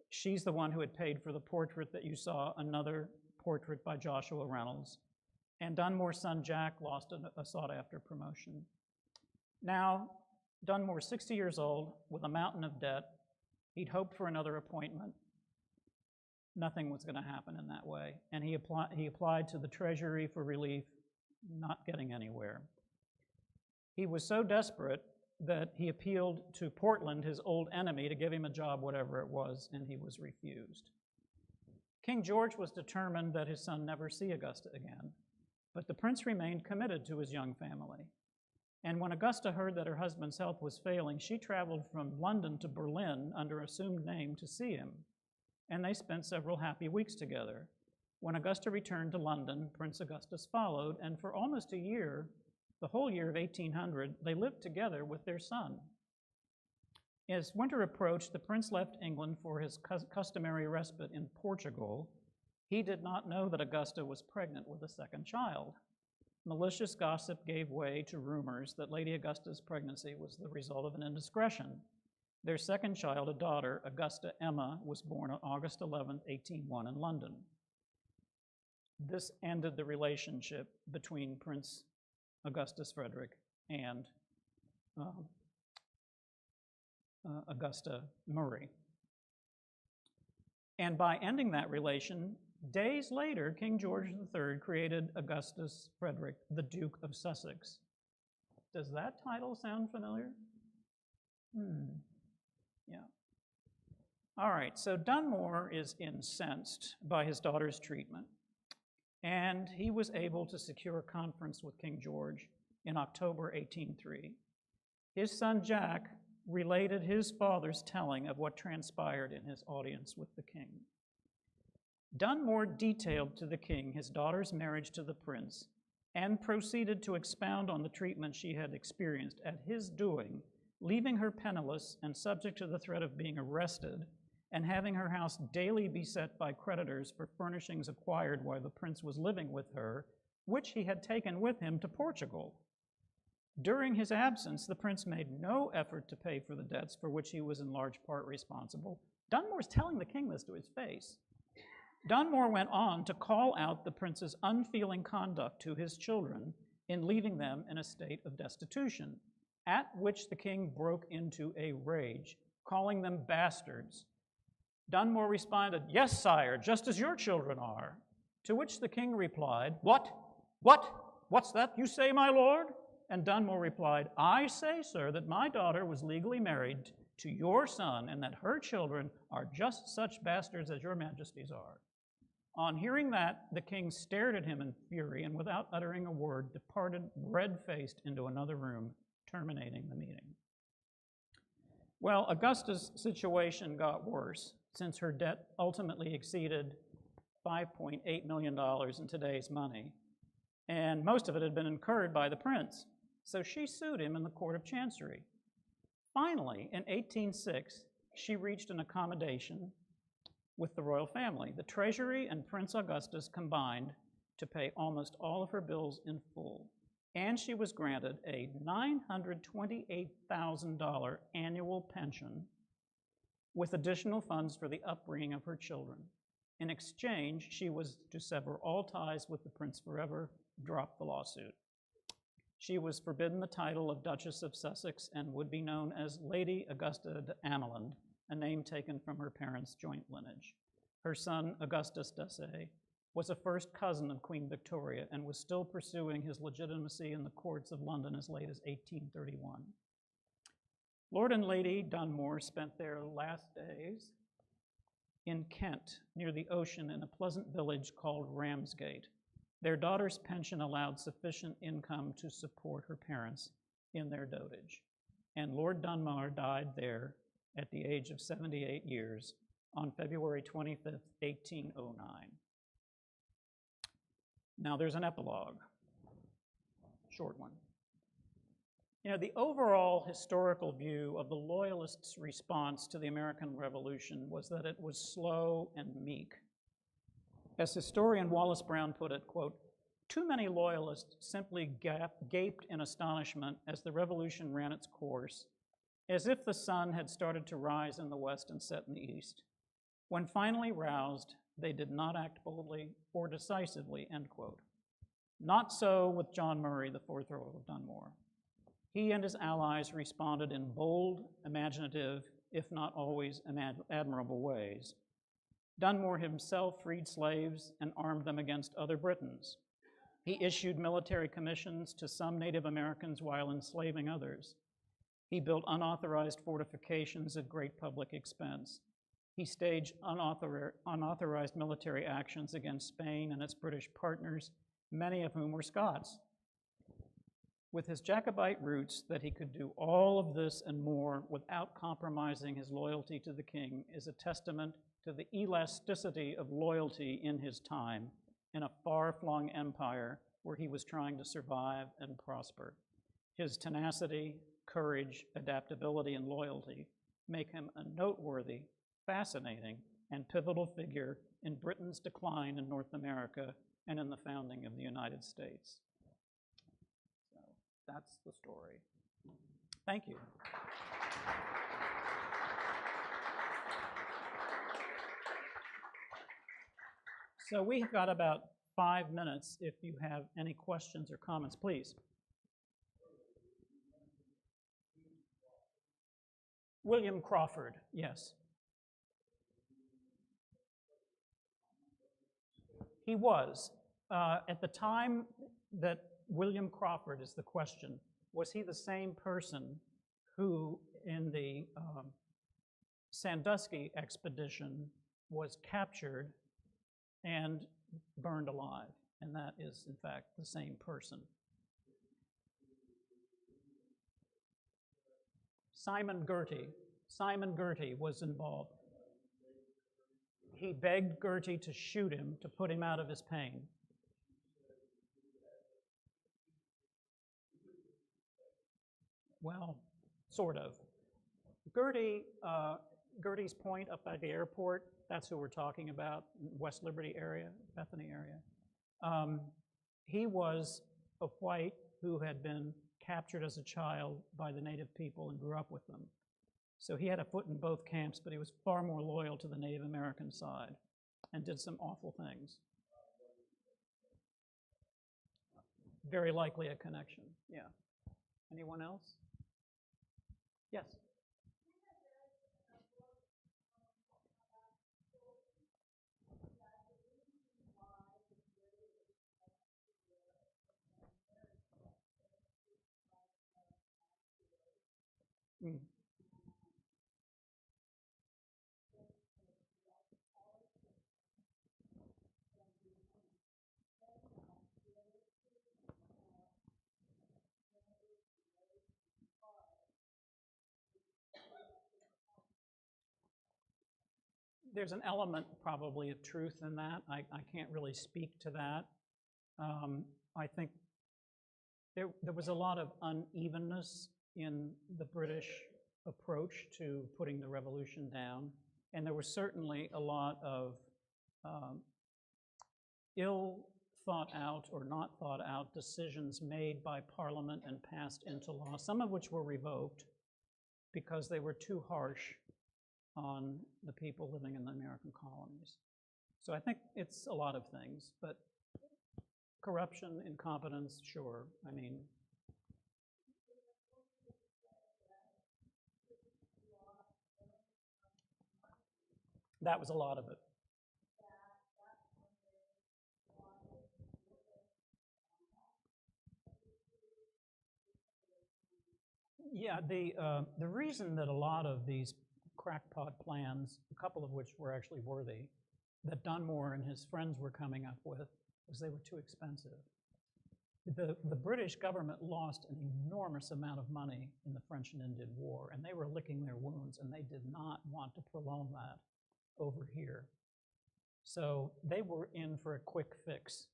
She's the one who had paid for the portrait that you saw, another portrait by Joshua Reynolds. And Dunmore's son, Jack, lost a sought-after promotion. Now, Dunmore's 60 years old with a mountain of debt. He'd hoped for another appointment. Nothing was going to happen in that way. And he applied to the Treasury for relief, not getting anywhere. He was so desperate that he appealed to Portland, his old enemy, to give him a job, whatever it was, and he was refused. King George was determined that his son never see Augusta again, but the prince remained committed to his young family. And when Augusta heard that her husband's health was failing, she traveled from London to Berlin under assumed name to see him, and they spent several happy weeks together. When Augusta returned to London, Prince Augustus followed, and for almost a year, the whole year of 1800, they lived together with their son. As winter approached, the prince left England for his customary respite in Portugal. He did not know that Augusta was pregnant with a second child. Malicious gossip gave way to rumors that Lady Augusta's pregnancy was the result of an indiscretion. Their second child, a daughter, Augusta Emma, was born on August 11, 1801 in London. This ended the relationship between Prince Augustus Frederick and Augusta Murray. And by ending that relation, days later, King George III created Augustus Frederick, the Duke of Sussex. Does that title sound familiar? Yeah. All right, so Dunmore is incensed by his daughter's treatment, and he was able to secure a conference with King George in October 1803. His son Jack related his father's telling of what transpired in his audience with the king. Dunmore detailed to the king his daughter's marriage to the prince and proceeded to expound on the treatment she had experienced at his doing, leaving her penniless and subject to the threat of being arrested and having her house daily beset by creditors for furnishings acquired while the prince was living with her, which he had taken with him to Portugal. During his absence, the prince made no effort to pay for the debts for which he was in large part responsible. Dunmore's telling the king this to his face. Dunmore went on to call out the prince's unfeeling conduct to his children in leaving them in a state of destitution, at which the king broke into a rage, calling them bastards. Dunmore responded, "Yes, sire, just as your children are." To which the king replied, "What? What's that you say, my lord?" And Dunmore replied, "I say, sir, that my daughter was legally married to your son and that her children are just such bastards as your majesties are." On hearing that, the king stared at him in fury and without uttering a word departed red-faced into another room, terminating the meeting. Well, Augusta's situation got worse since her debt ultimately exceeded $5.8 million in today's money, and most of it had been incurred by the prince. So she sued him in the Court of Chancery. Finally, in 1806, she reached an accommodation with the royal family. The Treasury and Prince Augustus combined to pay almost all of her bills in full, and she was granted a $928,000 annual pension with additional funds for the upbringing of her children. In exchange, she was to sever all ties with the prince forever, drop the lawsuit. She was forbidden the title of Duchess of Sussex and would be known as Lady Augusta de Ameland, a name taken from her parents' joint lineage. Her son, Augustus d'Assay, was a first cousin of Queen Victoria and was still pursuing his legitimacy in the courts of London as late as 1831. Lord and Lady Dunmore spent their last days in Kent, near the ocean, in a pleasant village called Ramsgate. Their daughter's pension allowed sufficient income to support her parents in their dotage. And Lord Dunmore died there at the age of 78 years on February 25th, 1809. Now there's an epilogue, short one. You know, the overall historical view of the Loyalists' response to the American Revolution was that it was slow and meek. As historian Wallace Brown put it, quote, "Too many Loyalists simply gaped in astonishment as the revolution ran its course, as if the sun had started to rise in the west and set in the east. When finally roused, they did not act boldly or decisively," end quote. Not so with John Murray, the fourth Earl of Dunmore. He and his allies responded in bold, imaginative, if not always admirable ways. Dunmore himself freed slaves and armed them against other Britons. He issued military commissions to some Native Americans while enslaving others. He built unauthorized fortifications at great public expense. He staged unauthorized military actions against Spain and its British partners, many of whom were Scots. With his Jacobite roots, that he could do all of this and more without compromising his loyalty to the king is a testament to the elasticity of loyalty in his time in a far-flung empire where he was trying to survive and prosper. His tenacity, courage, adaptability, and loyalty make him a noteworthy, fascinating, and pivotal figure in Britain's decline in North America and in the founding of the United States. So that's the story. Thank you. So we've got about 5 minutes if you have any questions or comments, please. William Crawford, yes. He was. At the time that William Crawford is the question, was he the same person who in the Sandusky expedition was captured and burned alive? And that is, in fact, the same person. Simon Girty. Simon Girty was involved. He begged Girty to shoot him to put him out of his pain. Well, sort of. Girty's Point up by the airport, that's who we're talking about, West Liberty area, Bethany area. He was a white who had been captured as a child by the native people and grew up with them. So he had a foot in both camps, but he was far more loyal to the Native American side and did some awful things. Very likely a connection, yeah. Anyone else? Yes? Mm. There's an element probably of truth in that. I can't really speak to that. I think there was a lot of unevenness in the British approach to putting the revolution down, and there was certainly a lot of ill thought out or not thought out decisions made by Parliament and passed into law, some of which were revoked because they were too harsh on the people living in the American colonies. So I think it's a lot of things, but corruption, incompetence, sure. I mean, that was a lot of it. Yeah, the reason that a lot of these crackpot plans, a couple of which were actually worthy, that Dunmore and his friends were coming up with, was they were too expensive. The British government lost an enormous amount of money in the French and Indian War, and they were licking their wounds, and they did not want to prolong that over here. So they were in for a quick fix,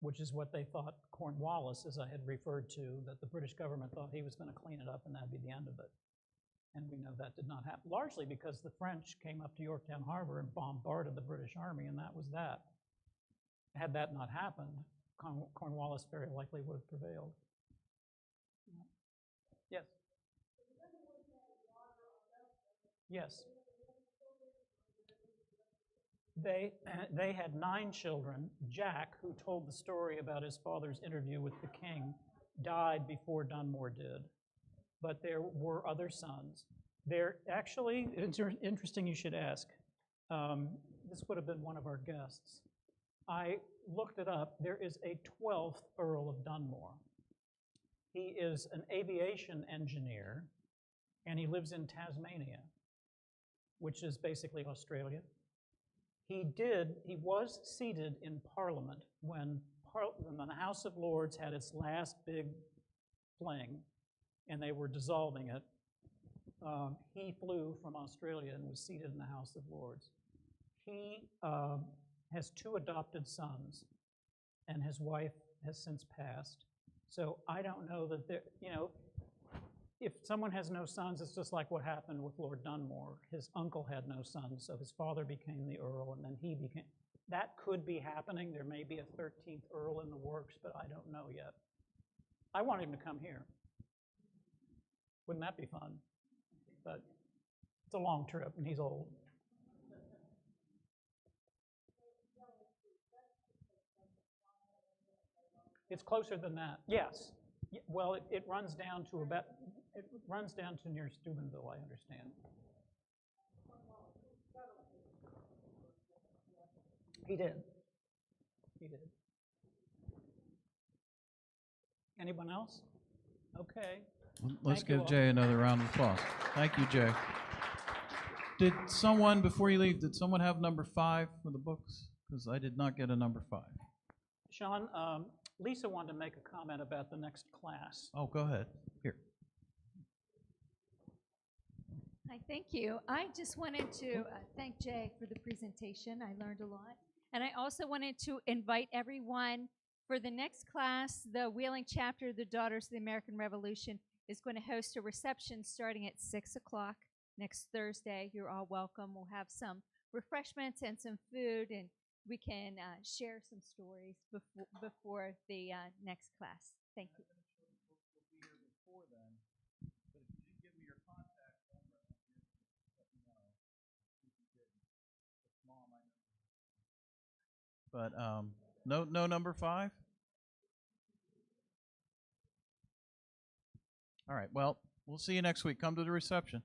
which is what they thought Cornwallis, as I had referred to, that the British government thought he was going to clean it up and that'd be the end of it. And we know that did not happen, largely because the French came up to Yorktown Harbor and bombarded the British Army, and that was that. Had that not happened, Cornwallis very likely would have prevailed. Yes? Yes. They had 9 children. Jack, who told the story about his father's interview with the king, died before Dunmore did. But there were other sons. They're actually, it's interesting you should ask. This would have been one of our guests. I looked it up. There is a 12th Earl of Dunmore. He is an aviation engineer, and he lives in Tasmania, which is basically Australia. He was seated in Parliament when the House of Lords had its last big fling, and they were dissolving it. He flew from Australia and was seated in the House of Lords. He has 2 adopted sons, and his wife has since passed. So I don't know that there, if someone has no sons, it's just like what happened with Lord Dunmore. His uncle had no sons, so his father became the Earl, and then he became, that could be happening. There may be a 13th Earl in the works, but I don't know yet. I want him to come here. Wouldn't that be fun? But it's a long trip, and he's old. It's closer than that. Yes. Well, it runs down to about, it runs down to near Steubenville, I understand. He did. He did. Anyone else? Okay. Let's give Jay another round of applause. Thank you, Jay. Did someone, before you leave, did someone have number 5 for the books? Because I did not get a number 5. Sean, Lisa wanted to make a comment about the next class. Oh, go ahead. Here. Hi, thank you. I just wanted to thank Jay for the presentation. I learned a lot. And I also wanted to invite everyone for the next class. The Wheeling chapter, the Daughters of the American Revolution, is going to host a reception starting at 6 o'clock next Thursday. You're all welcome. We'll have some refreshments and some food, and we can share some stories before the next class. Thank you. But no number 5? All right, well, we'll see you next week. Come to the reception.